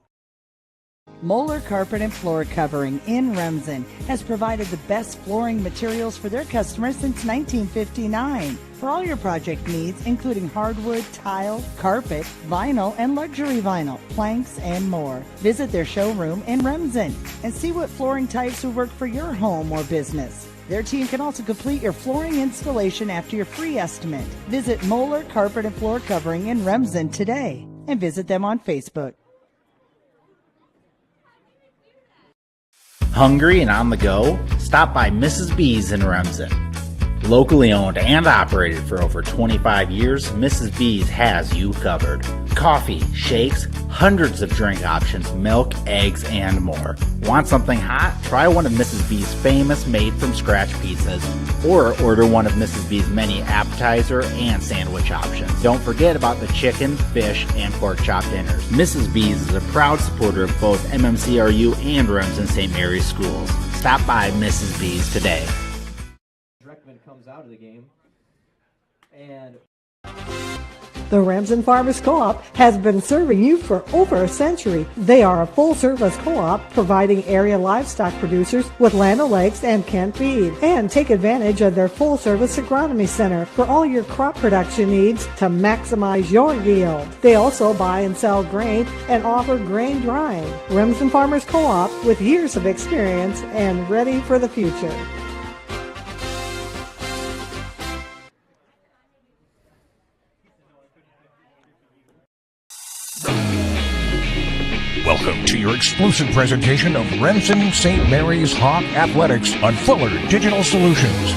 Moeller Carpet and Floor Covering in Remsen has provided the best flooring materials for their customers since 1959. For all your project needs, including hardwood, tile, carpet, vinyl, and luxury vinyl, planks, and more. Visit their showroom in Remsen and see what flooring types will work for your home or business. Their team can also complete your flooring installation after your free estimate. Visit Moeller Carpet and Floor Covering in Remsen today and visit them on Facebook. Hungry and on the go? Stop by Mrs. B's in Remsen. Locally owned and operated for over 25 years, Mrs. B's has you covered. Coffee, shakes, hundreds of drink options, milk, eggs, and more. Want something hot? Try one of Mrs. B's famous made-from-scratch pizzas, or order one of Mrs. B's many appetizer and sandwich options. Don't forget about the chicken, fish, and pork chop dinners. Mrs. B's is a proud supporter of both MMCRU and Remsen St. Mary's schools. Stop by Mrs. B's today. Comes out of the game. And the Remsen Farmers Co-op has been serving you for over a century. They are a full-service co-op providing area livestock producers with Land O'Lakes and Kent feed. And take advantage of their full-service agronomy center for all your crop production needs to maximize your yield. They also buy and sell grain and offer grain drying. Remsen Farmers Co-op with years of experience and ready for the future. Welcome to your exclusive presentation of Remsen St. Mary's Hawk Athletics on Fuller Digital Solutions.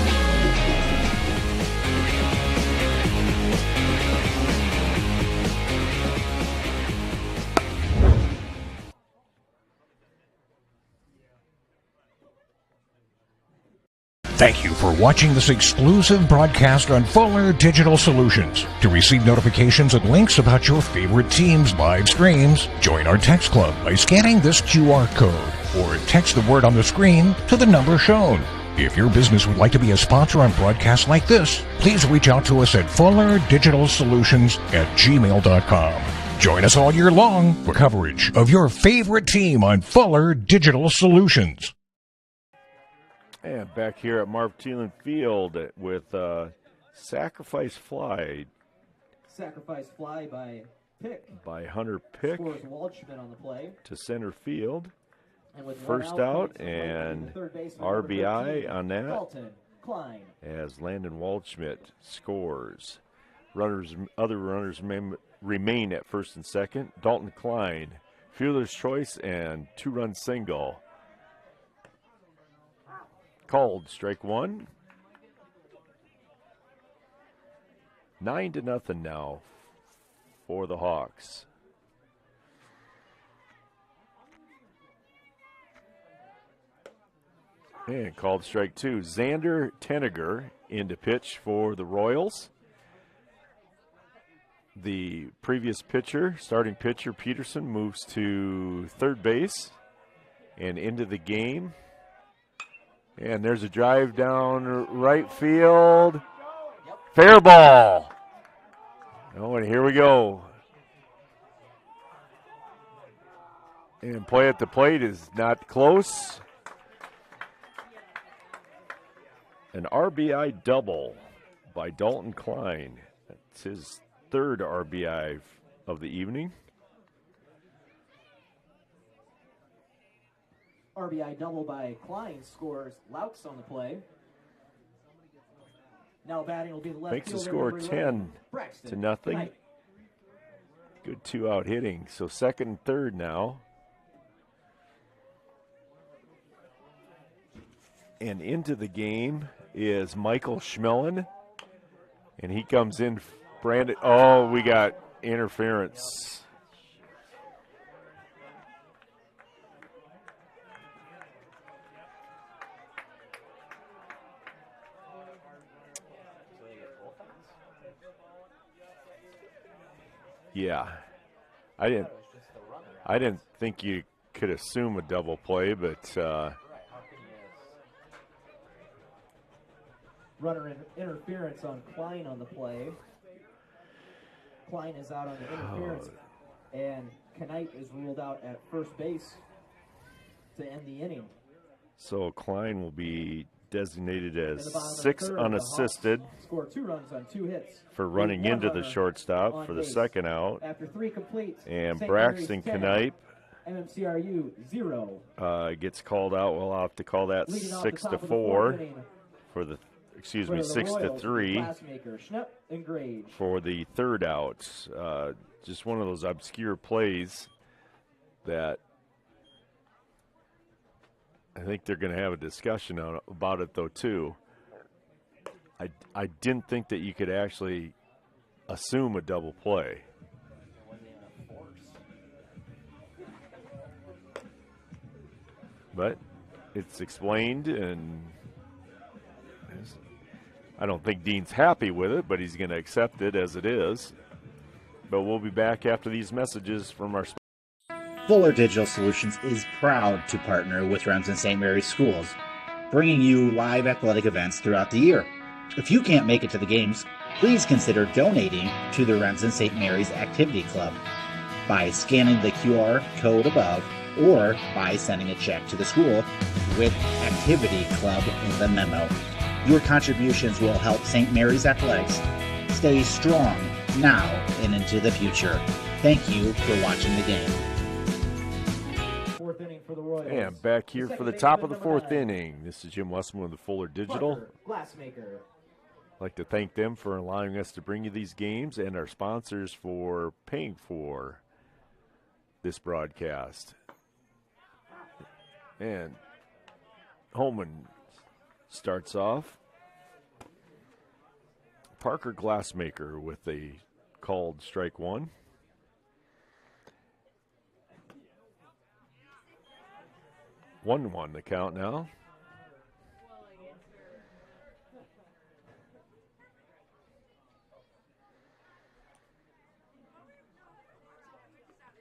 Thank you for watching this exclusive broadcast on Fuller Digital Solutions. To receive notifications and links about your favorite team's live streams, join our text club by scanning this QR code or text the word on the screen to the number shown. If your business would like to be a sponsor on broadcasts like this, please reach out to us at fullerdigitalsolutions@gmail.com. Join us all year long for coverage of your favorite team on Fuller Digital Solutions. And back here at Marv Thielen Field with sacrifice fly. Sacrifice fly by Pick. By Hunter Pick. Scores Waldschmidt on the play. To center field. And with first out and RBI on that. Dalton Klein. As Landon Waldschmidt scores. Other runners remain at first and second. Dalton Klein, fielder's choice and 2-run single. Called strike one. 9-0 now for the Hawks. And called strike two. Xander Tenniger in to pitch for the Royals. The previous pitcher, starting pitcher Peterson, moves to third base and into the game. And there's a drive down right field. Fair ball. Oh, and here we go. And play at the plate is not close. An RBI double by Dalton Klein. That's his third RBI of the evening. RBI double by Klein scores Laux on the play. Now batting will be the left Makes the fielder, score 10 to nothing. Good 2-out hitting. So second and third now. And into the game is Michael Schmellen. And he comes in, Brandon. Oh, we got interference. Yeah, I didn't think you could assume a double play, but runner interference on Klein on the play. Klein is out on the interference, and Knight is ruled out at first base to end the inning. So Klein will be designated as the 6 third, unassisted. Scored 2 runs on 2 hits. For running into the shortstop for the second out. After 3 complete. And St. Braxton Mary's 10, Knipe MMCRU 0. gets called out. We'll have to call that 6-4 for the 6-3 Glassmaker, Schnepp, and Grage. for the third out. Just one of those obscure plays that I think they're going to have a discussion about it, though, too. I didn't think that you could actually assume a double play. But it's explained, and I don't think Dean's happy with it, but he's going to accept it as it is. But we'll be back after these messages from our Fuller Digital Solutions is proud to partner with Remsen St. Mary's Schools, bringing you live athletic events throughout the year. If you can't make it to the games, please consider donating to the Remsen St. Mary's Activity Club by scanning the QR code above or by sending a check to the school with Activity Club in the memo. Your contributions will help St. Mary's Athletics stay strong now and into the future. Thank you for watching the game. Fourth inning for the Royals. And back here for the top of the fourth inning. This is Jim Westman with the Fuller Digital. Glassmaker. I'd like to thank them for allowing us to bring you these games and our sponsors for paying for this broadcast. And Holman starts off. Parker Glassmaker with a called strike one. One the count now.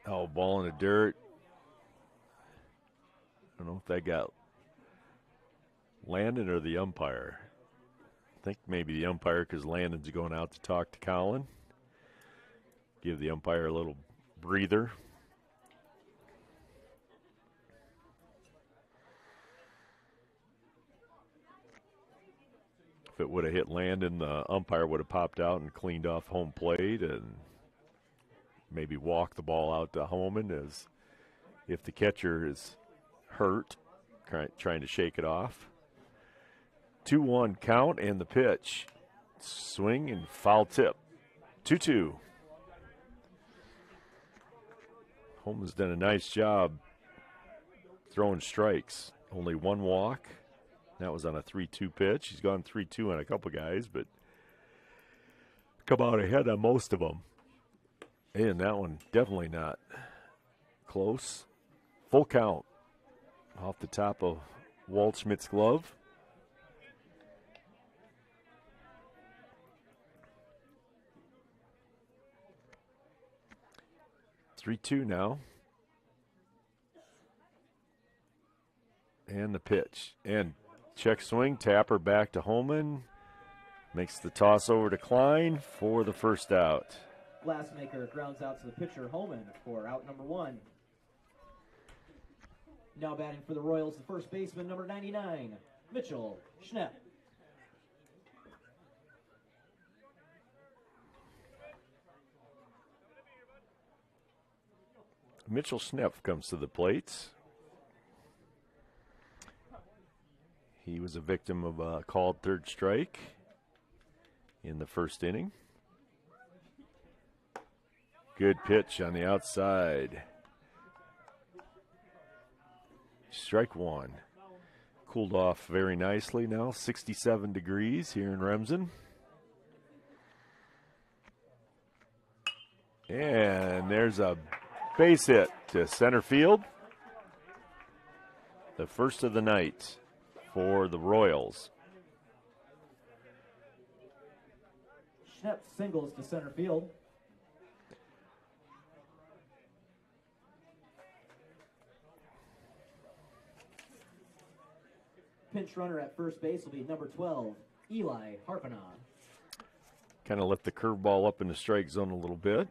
Oh, ball in the dirt. I don't know if that got Landon or the umpire. I think maybe the umpire because Landon's going out to talk to Colin. Give the umpire a little breather. If it would have hit Landon, the umpire would have popped out and cleaned off home plate and maybe walked the ball out to Holman as if the catcher is hurt, trying to shake it off. 2-1 count and the pitch. Swing and foul tip. 2-2. Holman's done a nice job throwing strikes. Only one walk. That was on a 3-2 pitch. He's gone 3-2 on a couple guys, but come out ahead on most of them. And that one definitely not close. Full count off the top of Waldschmidt's glove. Three-two now. And the pitch. And check swing, tapper back to Holman. Makes the toss over to Klein for the first out. Glassmaker grounds out to the pitcher Holman for out number 1. Now batting for the Royals, the first baseman, number 99, Mitchell Schnepp. Mitchell Schnepp comes to the plate. He was a victim of a called third strike in the first inning. Good pitch on the outside. Strike one. Cooled off very nicely now, 67 degrees here in Remsen. And there's a base hit to center field. The first of the night for the Royals. Schnepp singles to center field. Pinch runner at first base will be number 12, Eli Harpanaugh. Kind of left the curveball up in the strike zone a little bit.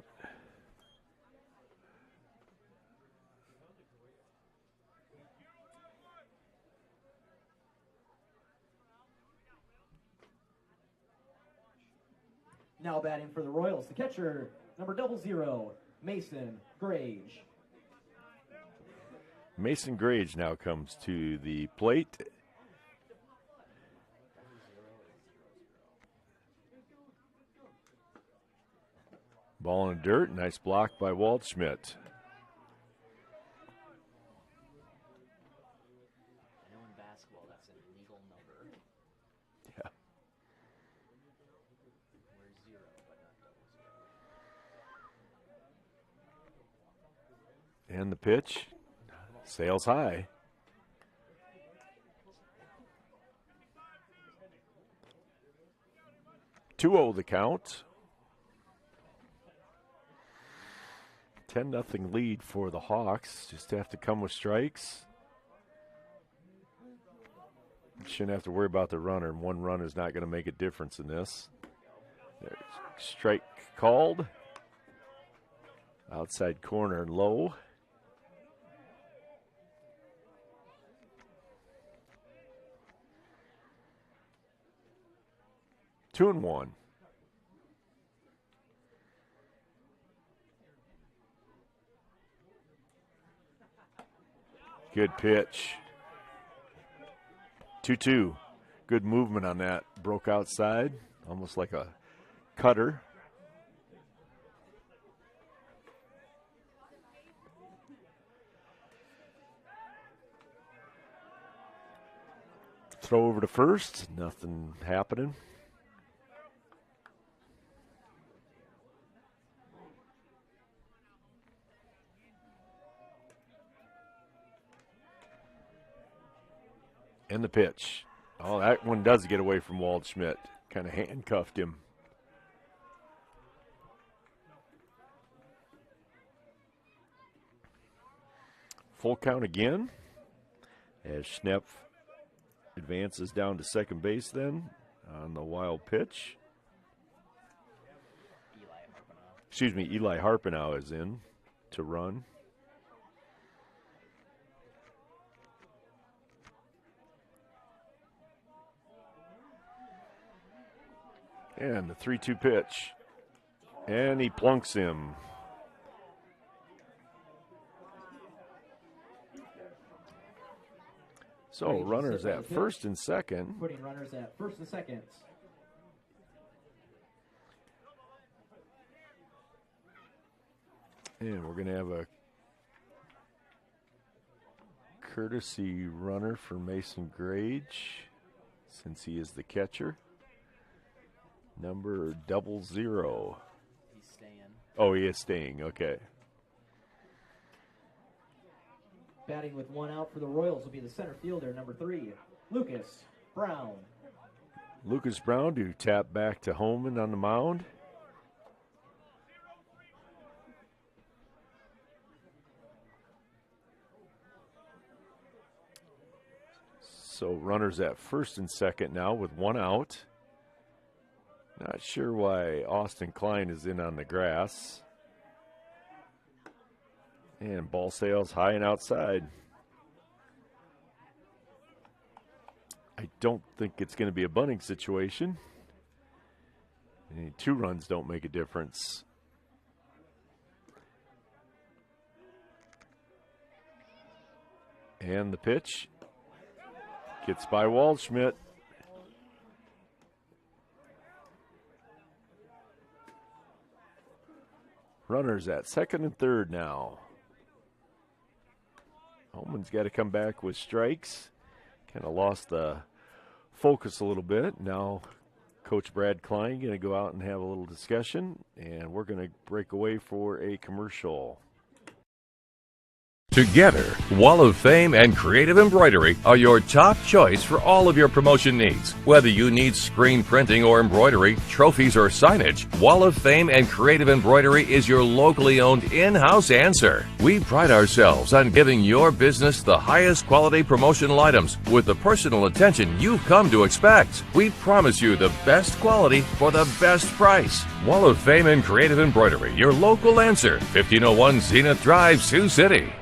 Now batting for the Royals, the catcher, number 00, Mason Grage. Mason Grage now comes to the plate. Ball in the dirt, nice block by Waldschmidt. I know in basketball that's an illegal number. Yeah. We're 0, but not 00. And the pitch sails high. Two-0 the count. 10-0 lead for the Hawks. Just have to come with strikes. Shouldn't have to worry about the runner. One run is not going to make a difference in this. There's strike called. Outside corner low. Two and one. Good pitch. 2-2. Good movement on that. Broke outside, almost like a cutter. Throw over to first. Nothing happening. And the pitch. Oh, that one does get away from Waldschmidt. Kind of handcuffed him. Full count again as Schnepp advances down to second base then on the wild pitch. Eli Harpanaugh is in to run. And the 3-2 pitch. And he plunks him. So runners at first and second. Putting runners at first and second. And we're going to have a courtesy runner for Mason Grage since he is the catcher. Number 00. He's staying. Oh, he is staying. Okay. Batting with one out for the Royals will be the center fielder, number 3, Lucas Brown. Lucas Brown to tap back to Holman on the mound. So runners at first and second now with one out. Not sure why Austin Klein is in on the grass. And ball sails high and outside. I don't think it's going to be a bunting situation. Any 2 runs don't make a difference. And the pitch gets by Waldschmidt. Runners at second and third now. Holman's got to come back with strikes. Kind of lost the focus a little bit. Now Coach Brad Klein going to go out and have a little discussion, and we're going to break away for a commercial. Together, Wall of Fame and Creative Embroidery are your top choice for all of your promotion needs. Whether you need screen printing or embroidery, trophies or signage, Wall of Fame and Creative Embroidery is your locally owned in-house answer. We pride ourselves on giving your business the highest quality promotional items with the personal attention you've come to expect. We promise you the best quality for the best price. Wall of Fame and Creative Embroidery, your local answer. 1501 Zenith Drive, Sioux City.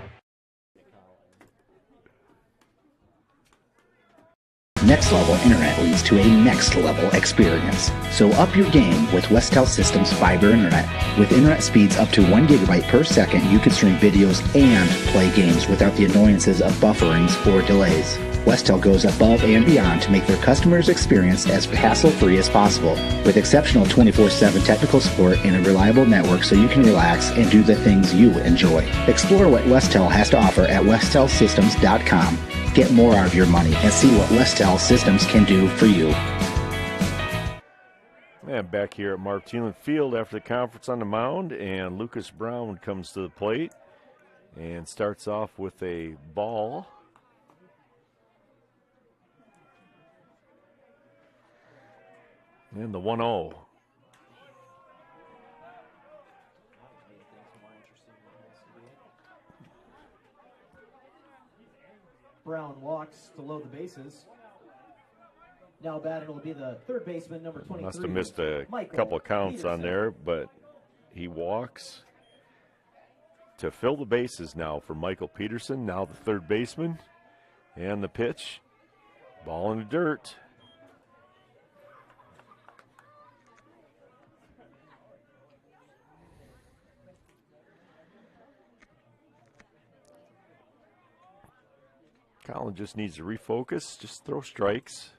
Next level internet leads to a next level experience. So up your game with Westel Systems Fiber Internet. With internet speeds up to 1 gigabyte per second, you can stream videos and play games without the annoyances of bufferings or delays. Westel goes above and beyond to make their customers' experience as hassle-free as possible, with exceptional 24/7 technical support and a reliable network so you can relax and do the things you enjoy. Explore what Westel has to offer at westelsystems.com. Get more out of your money and see what Westel Systems can do for you. And back here at Marv Thielen Field after the conference on the mound, and Lucas Brown comes to the plate and starts off with a ball. And the 1-0. Brown walks to load the bases. Now batting will be the third baseman, number 23. Must have missed a Michael couple of counts Peterson. on there, but he walks to fill the bases now for Michael Peterson, now the third baseman. And the pitch, ball in the dirt. Colin just needs to refocus, just throw strikes.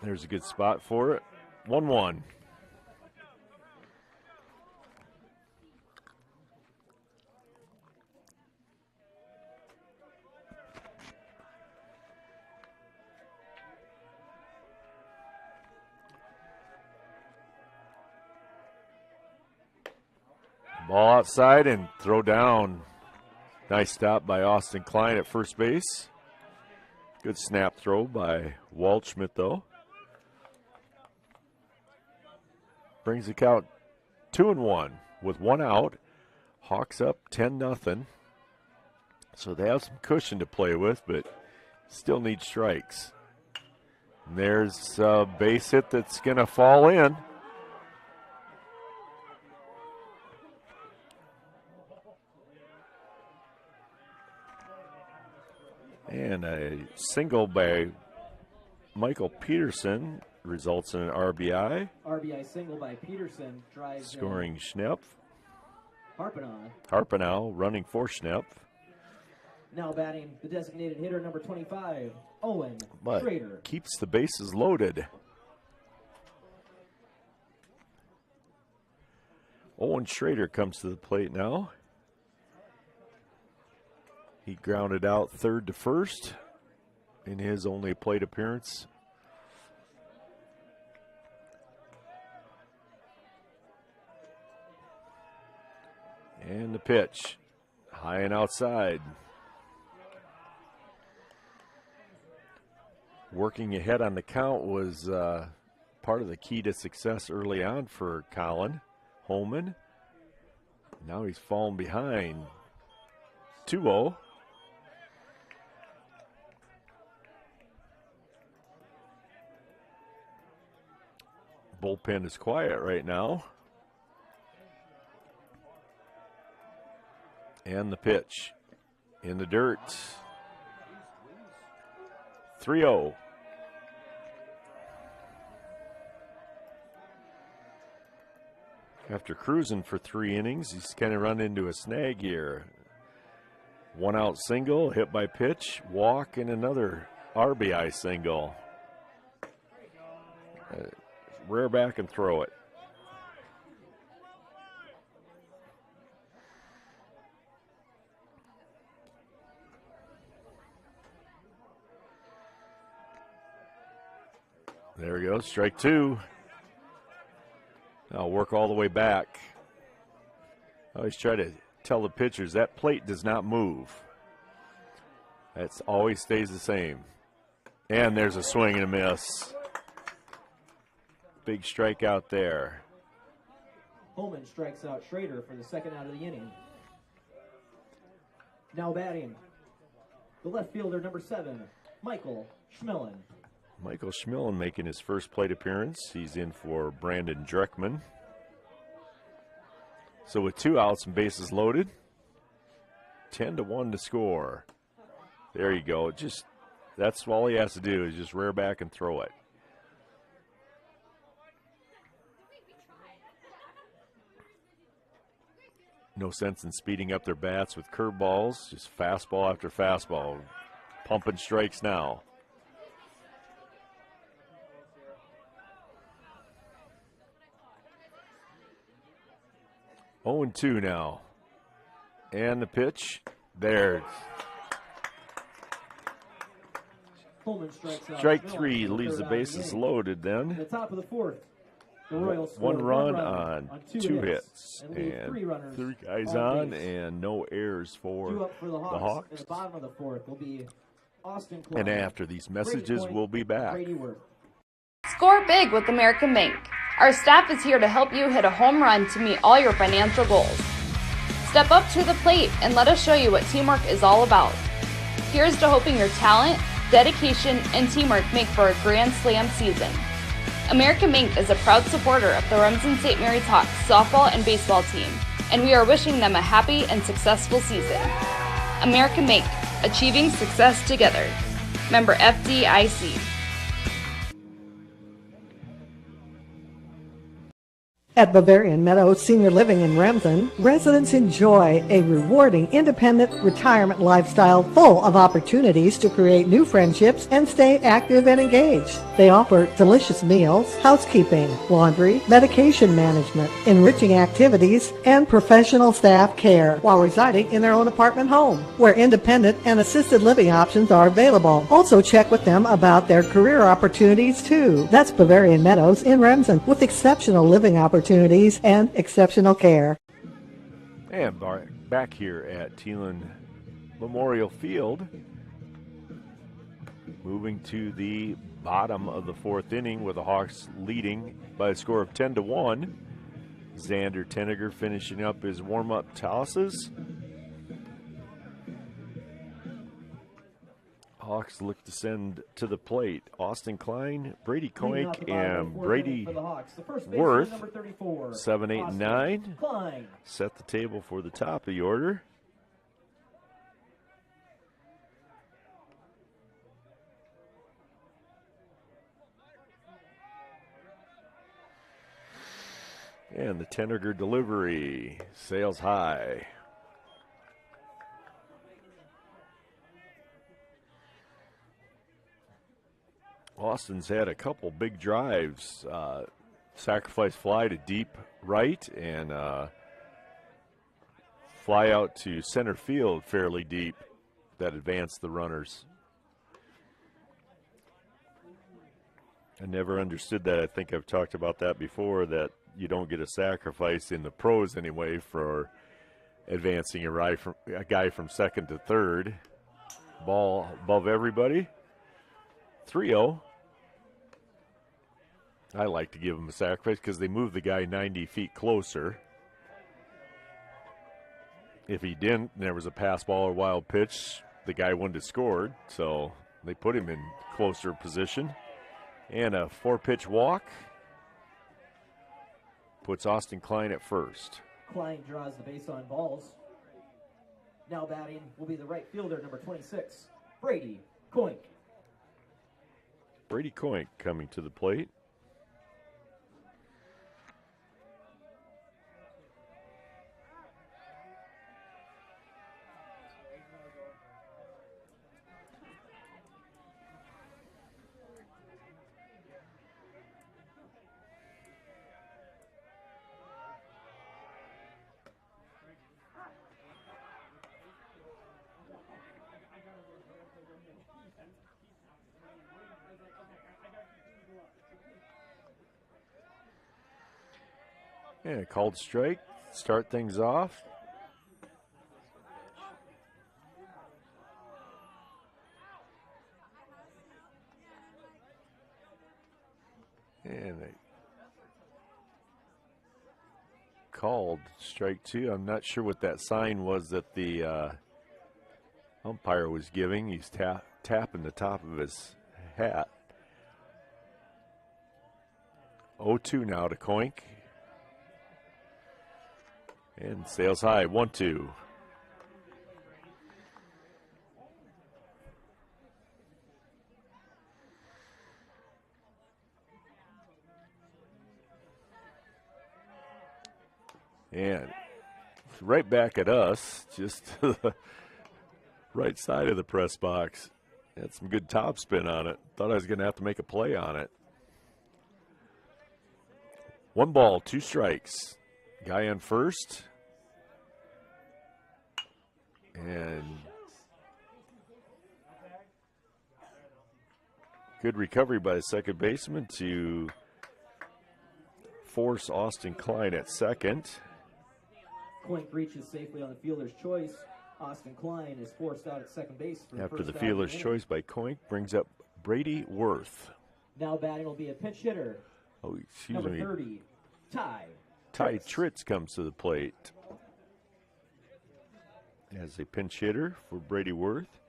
There's a good spot for it. 1-1. Ball outside and throw down. Nice stop by Austin Klein at first base. Good snap throw by Waldschmidt, though. Brings the count 2-1 with 1 out. Hawks up 10-0. So they have some cushion to play with, but still need strikes. And there's a base hit that's going to fall in. And a single by Michael Peterson results in an RBI. RBI single by Peterson drives scoring Schnepp. Harpenow running for Schnepp. Now batting the designated hitter, number 25, Owen But Schrader. Keeps the bases loaded. Owen Schrader comes to the plate now. He grounded out third to first in his only plate appearance. And the pitch, high and outside. Working ahead on the count was part of the key to success early on for Colin Holman. Now he's fallen behind. 2-0. Bullpen is quiet right now. And the pitch in the dirt. 3-0. After cruising for 3 innings, he's kind of run into a snag here. 1 out single, hit by pitch, walk, and another RBI single. Rear back and throw it. There we go, strike 2. I'll work all the way back. I always try to tell the pitchers that plate does not move. It always stays the same. And there's a swing and a miss. Big strikeout there. Holman strikes out Schrader for the 2nd out of the inning. Now batting, the left fielder, number 7, Michael Schmillen. Michael Schmillen making his first plate appearance. He's in for Brandon Dreckman. So with 2 outs and bases loaded, 10-1 to score. There you go. That's all he has to do is just rear back and throw it. No sense in speeding up their bats with curveballs. Just fastball after fastball. Pumping strikes now. 0-2 now. And the pitch. There. Holman strikes out. Strike 3 leaves the bases loaded then. At the top of the 4th, the Royals one scored run on 2 hits. And And 3 runners 3 guys on on base. and no errors for 2 up for the Hawks. At the bottom of the 4th will be Austin Klein. And after these messages, we'll be back. Brady Worth. Score big with American Bank. Our staff is here to help you hit a home run to meet all your financial goals. Step up to the plate and let us show you what teamwork is all about. Here's to hoping your talent, dedication, and teamwork make for a grand slam season. American Bank is a proud supporter of the Remsen St. Mary's Hawks softball and baseball team, and we are wishing them a happy and successful season. American Bank, achieving success together. Member FDIC. At Bavarian Meadows Senior Living in Remsen, residents enjoy a rewarding independent retirement lifestyle full of opportunities to create new friendships and stay active and engaged. They offer delicious meals, housekeeping, laundry, medication management, enriching activities, and professional staff care while residing in their own apartment home, where independent and assisted living options are available. Also check with them about their career opportunities too. That's Bavarian Meadows in Remsen with exceptional living opportunities and exceptional care. And back here at Thielen Memorial Field, moving to the bottom of the 4th inning with the Hawks leading by a score of 10-1. Xander Tenniger finishing up his warm-up tosses. Hawks look to send to the plate Austin Klein, Brady Koink, and Brady Worth. 7, 8, and 9. Set the table for the top of the order. And the Tenniger delivery sails high. Austin's had a couple big drives, sacrifice fly to deep right and fly out to center field fairly deep that advanced the runners. I never understood that. I think I've talked about that before, that you don't get a sacrifice in the pros anyway for advancing a guy from second to third. Ball above everybody. 3-0. I like to give them a sacrifice because they move the guy 90 feet closer. If he didn't, and there was a pass ball or wild pitch, the guy wouldn't have scored. So they put him in closer position. And a 4-pitch walk puts Austin Klein at first. Klein draws the base on balls. Now batting will be the right fielder, number 26, Brady Koink. Brady Coink coming to the plate. Yeah, called strike. Start things off. And they called strike two. I'm not sure what that sign was that the umpire was giving. He's tapping the top of his hat. 0-2 now to Coink. And sails high, 1-2. And right back at us, just to the right side of the press box. Had some good top spin on it. Thought I was going to have to make a play on it. 1 ball, 2 strikes. Guy on first. And good recovery by the second baseman to force Austin Klein at second. Coink reaches safely on the fielder's choice. Austin Klein is forced out at second base. After the fielder's choice by Coink, brings up Brady Worth. Now batting will be a pinch hitter. Oh, excuse Number me. 30, Ty Tritz comes to the plate as a pinch hitter for Brady Worth.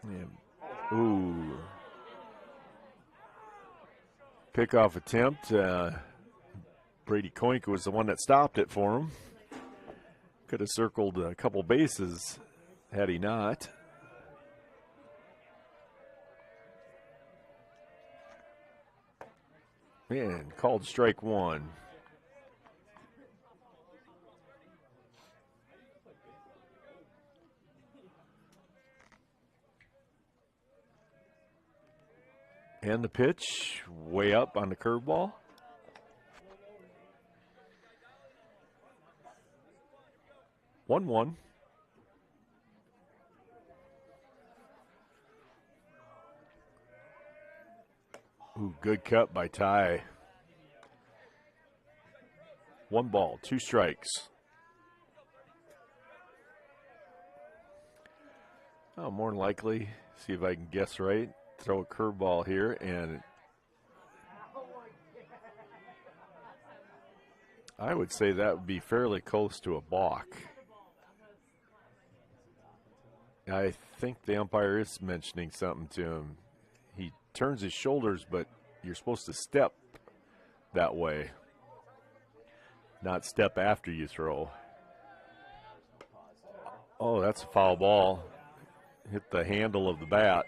And, ooh. Pickoff attempt. Brady Coink was the one that stopped it for him. Could have circled a couple bases had he not. And called strike 1. And the pitch way up on the curveball. One. Ooh, good cut by Ty. 1 ball, 2 strikes. Oh, more than likely, see if I can guess right. Throw a curveball here, and I would say that would be fairly close to a balk. I think the umpire is mentioning something to him. He turns his shoulders, but you're supposed to step that way, not step after you throw. Oh, that's a foul ball. Hit the handle of the bat.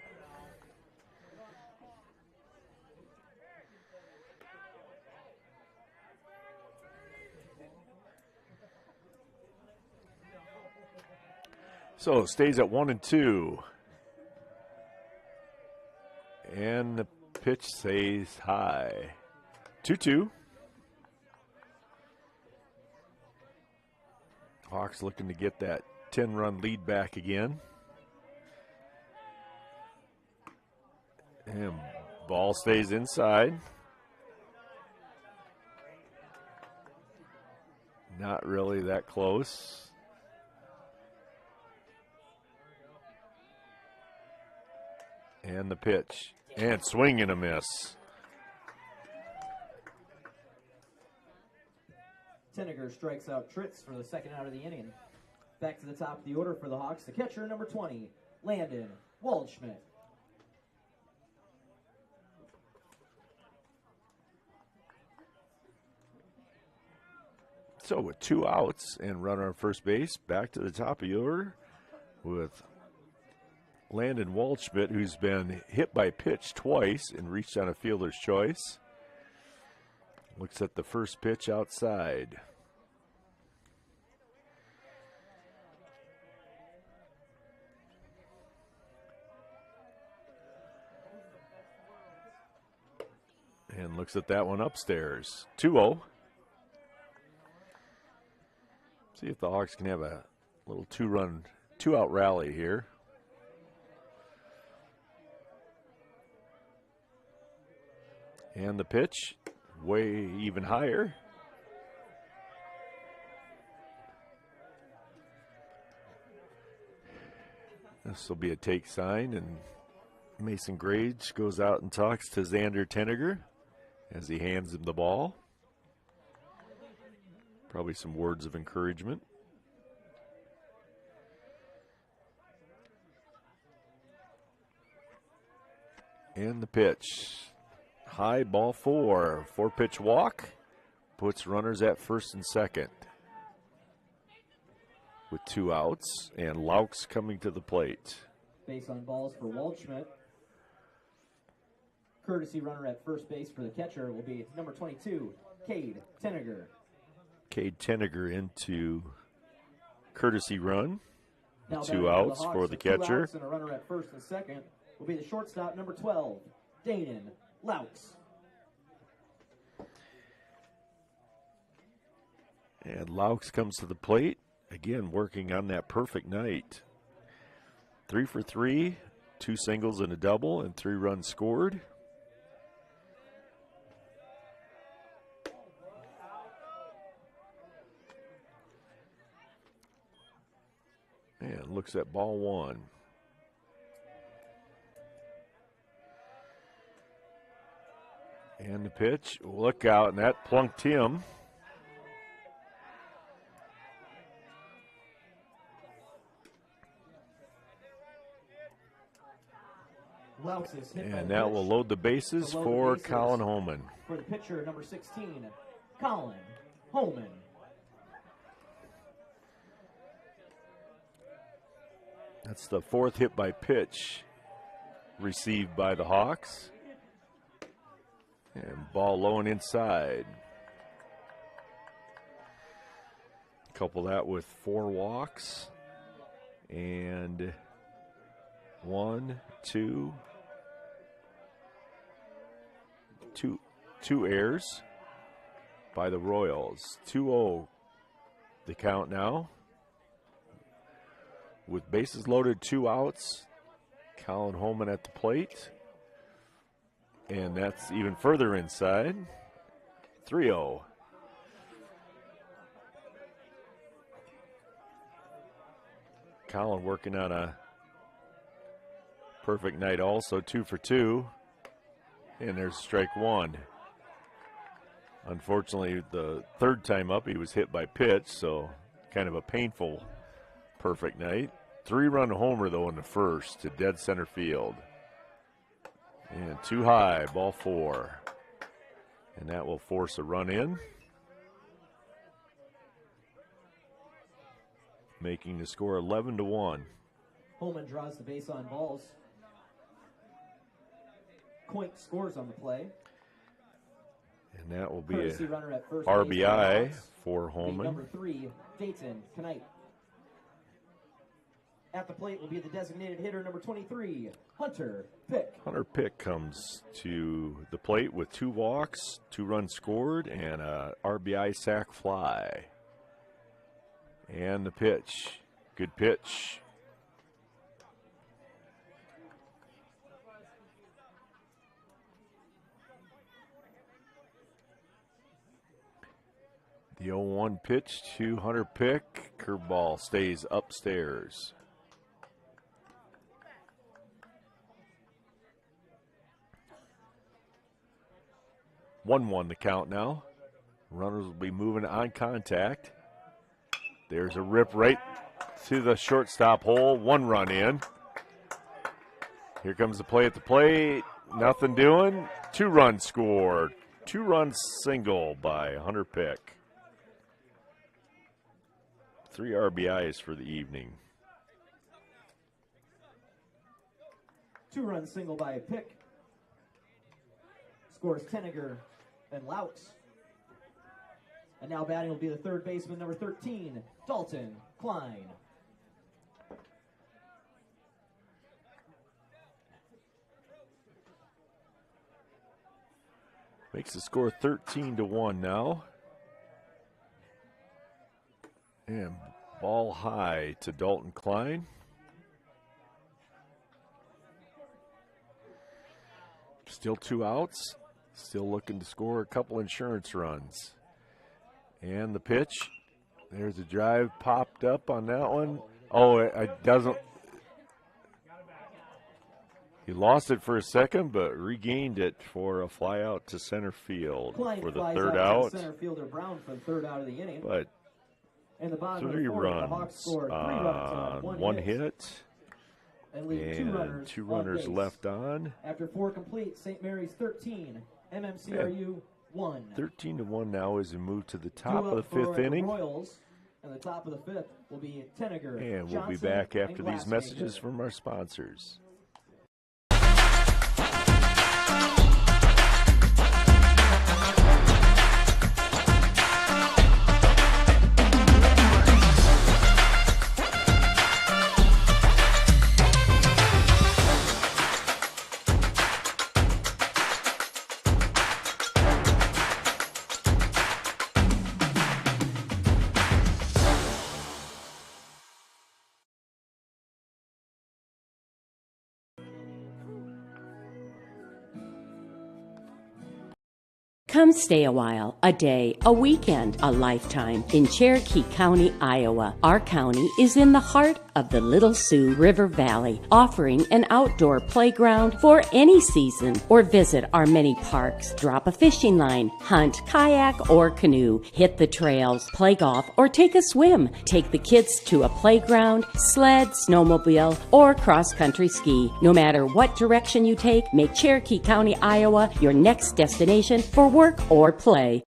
So it stays at 1-2. And the pitch stays high. 2-2. Hawks looking to get that 10-run lead back again. And ball stays inside. Not really that close. And the pitch. And swing and a miss. Tenniger strikes out Tritz for the second out of the inning. Back to the top of the order for the Hawks, the catcher, number 20, Landon Waldschmidt. So with 2 outs and runner on first base, back to the top of the order with Landon Waldschmidt, who's been hit by pitch twice and reached on a fielder's choice. Looks at the first pitch outside. And looks at that one upstairs. 2-0. See if the Hawks can have a little 2-out rally here. And the pitch, way even higher. This will be a take sign, and Mason Grage goes out and talks to Xander Tenniger as he hands him the ball. Probably some words of encouragement. And the pitch. High, ball 4. 4-pitch walk. Puts runners at first and second. With 2 outs. And Laux coming to the plate. Base on balls for Waldschmidt. Courtesy runner at first base for the catcher will be number 22, Cade Tenniger. Cade Tenniger into courtesy run. Now 2 outs for the catcher. 2 outs and a runner at first and second will be the shortstop, number 12, Danon Laux. And Laux comes to the plate, again working on that perfect night. 3 for 3, 2 singles and a double, and 3 runs scored. And looks at ball 1. And the pitch, look out, and that plunked him. And that will load the bases for Colin Holman. For the pitcher, number 16, Colin Holman. That's the 4th hit by pitch received by the Hawks. And ball low and inside. Couple that with 4 walks. And 1, 2, 2 errors by the Royals. 2-0 the count now. With bases loaded, 2 outs, Colin Holman at the plate. And that's even further inside. 3-0. Colin working on a perfect night also, 2 for 2. And there's strike 1. Unfortunately, the 3rd time up, he was hit by pitch, so kind of a painful perfect night. 3-run homer, though, in the first to dead center field. And too high, ball 4. And that will force a run in. Making the score 11-1. Holman draws the base on balls. Coink scores on the play. And that will be Courtesy runner at first RBI base for Holman. Number 3, Dayton Knight. At the plate will be the designated hitter, number 23, Hunter Pick. Hunter Pick comes to the plate with 2 walks, 2 runs scored, and a RBI sac fly. And the pitch. Good pitch. The 0-1 pitch to Hunter Pick. Curveball stays upstairs. One the count now. Runners will be moving on contact. There's a rip right to the shortstop hole. 1 run in. Here comes the play at the plate. Nothing doing. 2 runs scored. 2-run single by Hunter Pick. 3 RBIs for the evening. 2-run single by Pick. Scores Tenniger and Louts. And now batting will be the third baseman, number 13, Dalton Klein. Makes the score 13-1 now. And ball high to Dalton Klein. Still 2 outs. Still looking to score a couple insurance runs. And the pitch. There's a drive popped up on that one. Oh, it doesn't. He lost it for a second, but regained it for a fly out to center field for the third out. Center fielder Brown for the third out of the inning. But and the bottom 3 runs on 1 hit. And leave 2 runners left on. After 4 complete, St. Mary's 13, MMCRU 1. 13-1 now as we move to the top of the 5th inning. Royals, and the top of the 5th will be Tenniger. And we'll be Johnson, back after and these messages from our sponsors. Come stay a while, a day, a weekend, a lifetime in Cherokee County, Iowa. Our county is in the heart of the Little Sioux River Valley, offering an outdoor playground for any season. Or visit our many parks, drop a fishing line, hunt, kayak, or canoe, hit the trails, play golf, or take a swim. Take the kids to a playground, sled, snowmobile, or cross-country ski. No matter what direction you take, make Cherokee County, Iowa your next destination for work or play.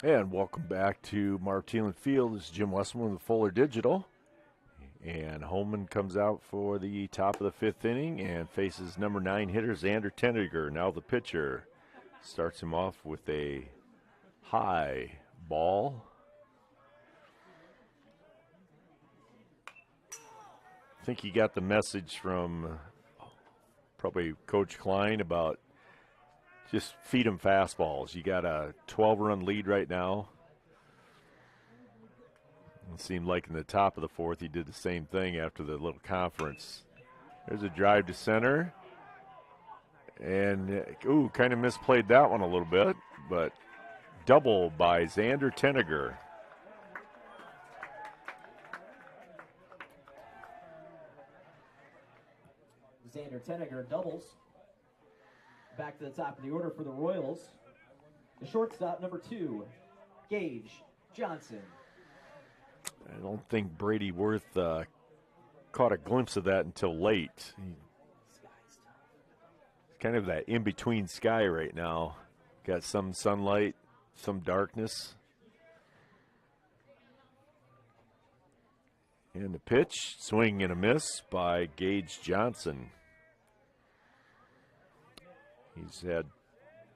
And welcome back to Martin Field. This is Jim Westman with Fuller Digital. And Holman comes out for the top of the 5th inning and faces number 9 hitter Xander Tenniger. Now the pitcher starts him off with a high ball. I think he got the message from probably Coach Klein about just feed him fastballs. You got a 12-run lead right now. It seemed like in the top of the 4th he did the same thing after the little conference. There's a drive to center. And, kind of misplayed that one a little bit. But double by Xander Tenniger. Xander Tenniger doubles. Back to the top of the order for the Royals. The shortstop, number 2, Gage Johnson. I don't think Brady Worth caught a glimpse of that until late. It's kind of that in-between sky right now. Got some sunlight, some darkness. And the pitch, swing and a miss by Gage Johnson. He's had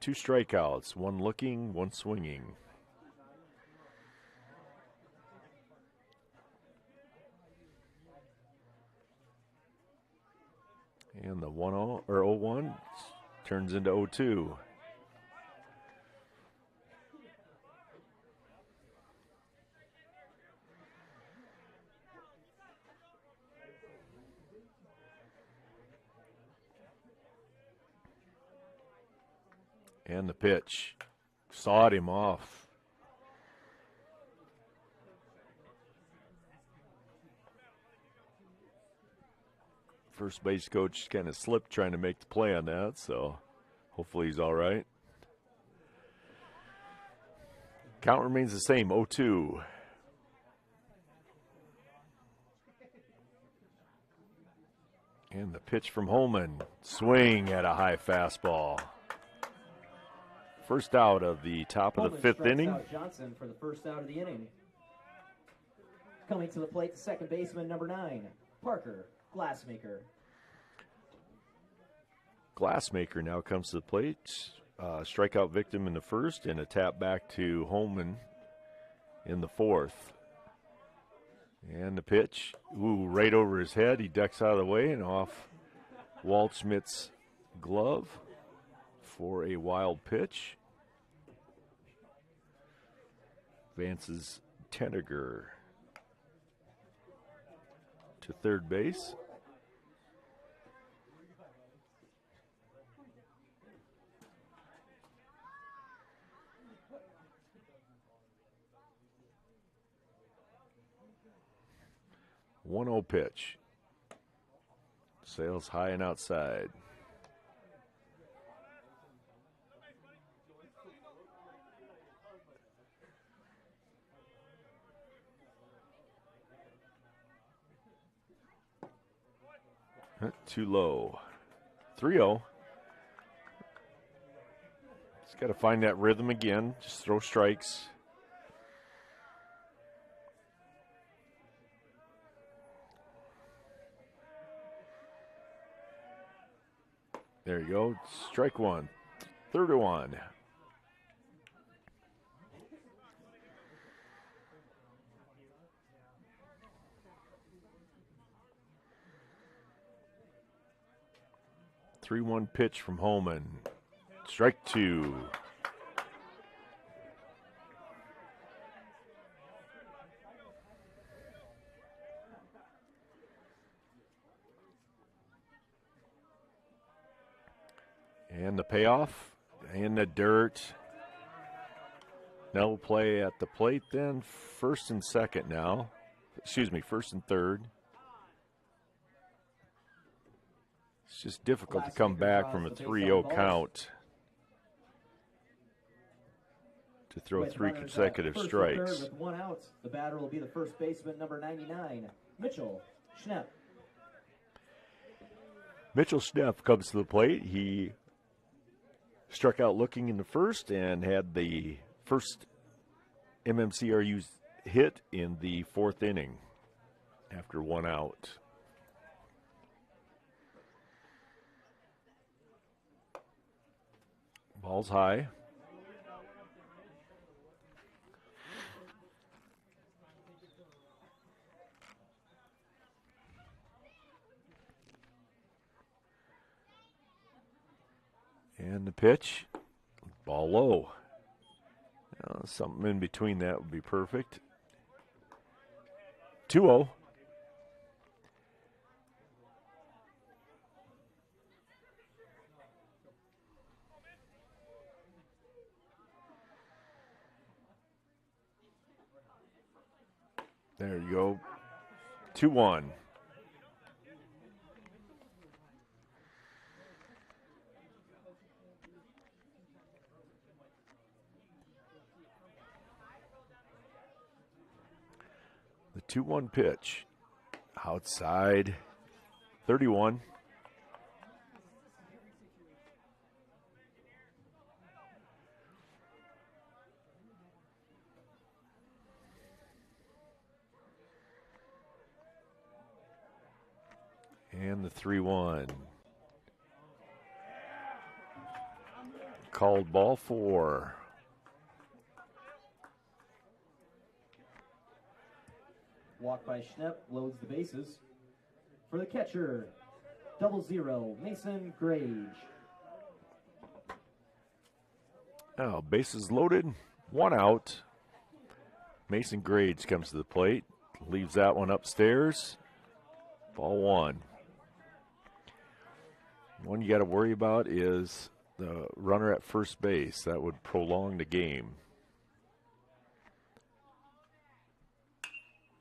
2 strikeouts, 1 looking, 1 swinging. And the 0-1 turns into 0-2. And the pitch sawed him off. First base coach kind of slipped trying to make the play on that, so hopefully he's all right. Count remains the same, 0-2. And the pitch from Holman, swing at a high fastball. First out of the top of the 5th inning. Out Johnson for the first out of the inning. Coming to the plate, the second baseman, number 9, Parker Glassmaker. Glassmaker now comes to the plate. Strikeout victim in the first and a tap back to Holman in the fourth. And the pitch, right over his head. He ducks out of the way and off Waldschmidt's glove for a wild pitch. Advances Tenniger to third base. One 1-0 pitch. Sails high and outside. Too low. 3-0. Just got to find that rhythm again. Just throw strikes. There you go. Strike one. 3-1. Three-one pitch from Holman. Strike two. And the payoff in the dirt. Now we'll play at the plate then. First and second now. Excuse me, first and third. It's just difficult to come back from a 3-0 count to throw three consecutive strikes. With one out, the batter will be the first baseman, number 99, Mitchell Schnepp. Mitchell Schnepp comes to the plate. He struck out looking in the first and had the first MMCRU hit in the fourth inning after one out. Ball's high. And the pitch, ball low. Something in between that would be perfect. 2-0. There you go. 2-1. The 2-1 pitch. Outside. 31. And the 3-1. Called ball 4. Walk by Schnepp loads the bases. For the catcher, 0-0, Mason Grage. Now, bases loaded, one out. Mason Grage comes to the plate, leaves that one upstairs. Ball 1. One you got to worry about is the runner at first base. That would prolong the game.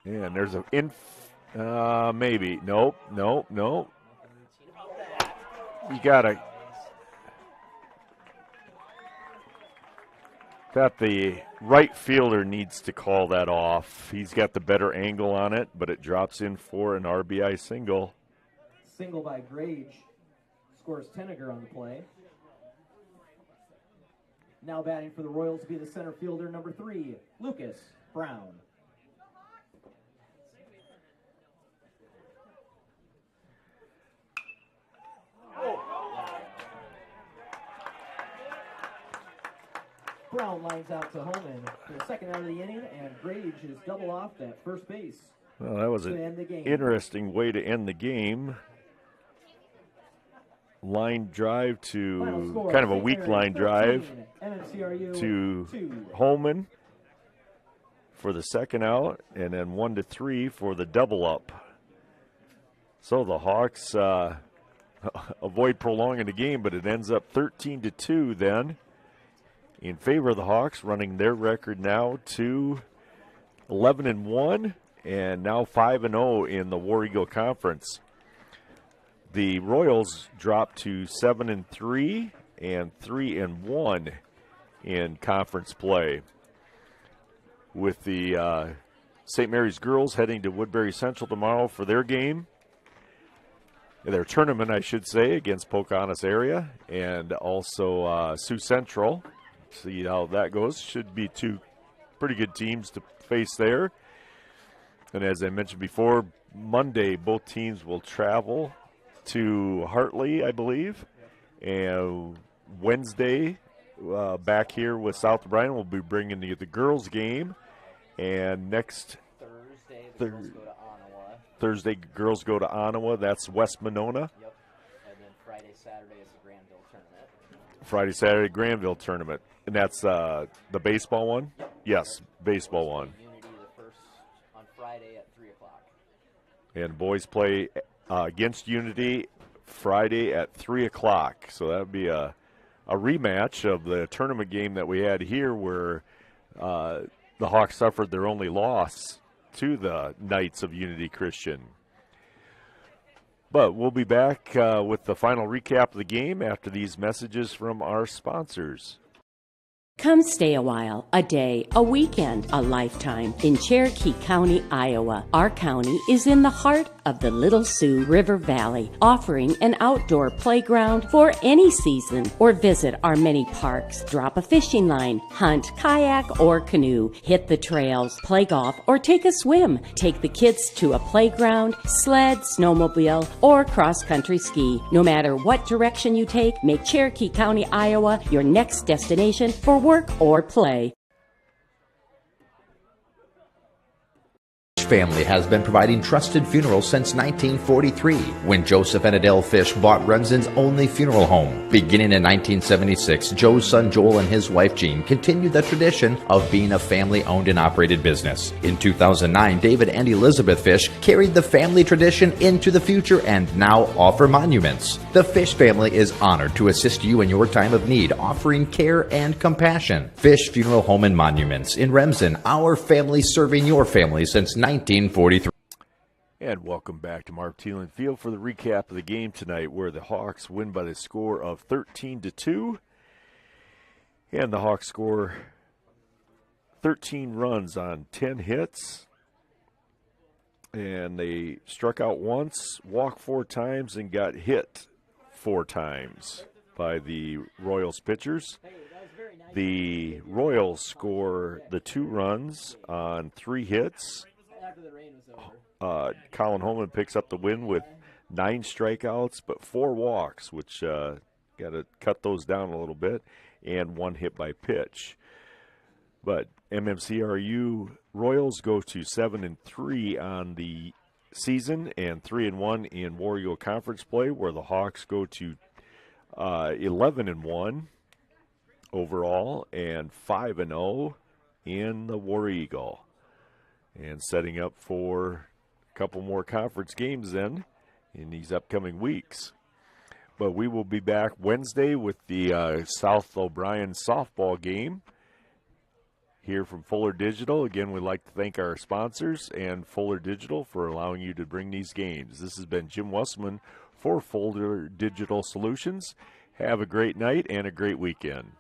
And there's a maybe. Nope. You gotta. That the right fielder needs to call that off. He's got the better angle on it, but it drops in for an RBI single. Single by Grage. Scores Tenniger on the play. Now batting for the Royals will be the center fielder, number 3, Lucas Brown. Brown lines out to Holman for the second out of the inning, and Grage is double off at first base. Well, that was an interesting way to end the game. Line drive to kind of a weak line drive MMCRU to Holman for the second out, and then 1-3 for the double up. So the Hawks avoid prolonging the game, but it ends up 13-2 then in favor of the Hawks, running their record now to 11-1 and now 5-0 in the War Eagle Conference. The Royals dropped to 7-3 and 3-1 in conference play, with the St. Mary's girls heading to Woodbury Central tomorrow for their game, their tournament, I should say, against Pocahontas area, and also Sioux Central. See how that goes. Should be two pretty good teams to face there. And as I mentioned before, Monday both teams will travel to Hartley, I believe, and Wednesday back here with South Bryan we'll be bringing you the girls game, and next Thursday girls go to Ottawa. That's West Monona. Yep. And then Friday, Saturday is the Granville tournament. Friday, Saturday Granville tournament, and that's the baseball one. Yep. Yes, baseball one. Unity the first on Friday at 3 o'clock. And boys play against Unity Friday at 3 o'clock. So that would be a rematch of the tournament game that we had here, where the Hawks suffered their only loss to the Knights of Unity Christian. But we'll be back with the final recap of the game after these messages from our sponsors. Come stay a while, a day, a weekend, a lifetime in Cherokee County, Iowa. Our county is in the heart of the Little Sioux River Valley, offering an outdoor playground for any season, or visit our many parks. Drop a fishing line, hunt, kayak, or canoe, hit the trails, play golf, or take a swim. Take the kids to a playground, sled, snowmobile, or cross-country ski. No matter what direction you take, make Cherokee County, Iowa your next destination for work or play. Family has been providing trusted funerals since 1943, when Joseph and Adele Fish bought Remsen's only funeral home. Beginning in 1976, Joe's son Joel and his wife Jean continued the tradition of being a family-owned and operated business. In 2009, David and Elizabeth Fish carried the family tradition into the future and now offer monuments. The Fish family is honored to assist you in your time of need, offering care and compassion. Fish Funeral Home and Monuments in Remsen, our family serving your family since 1943. And welcome back to Marv Thielen Field for the recap of the game tonight, where the Hawks win by the score of 13-2. And the Hawks score 13 runs on 10 hits. And they struck out once, walked 4 times, and got hit 4 times by the Royals pitchers. The Royals score the 2 runs on 3 hits. Colin Holman picks up the win with 9 strikeouts, but 4 walks, which got to cut those down a little bit, and 1 hit by pitch. But MMCRU Royals go to 7-3 on the season and 3-1 in War Eagle Conference play, where the Hawks go to 11-1 overall and 5-0 in the War Eagle. And setting up for a couple more conference games then in these upcoming weeks. But we will be back Wednesday with the South O'Brien softball game here from Fuller Digital. Again, we'd like to thank our sponsors and Fuller Digital for allowing you to bring these games. This has been Jim Westman for Fuller Digital Solutions. Have a great night and a great weekend.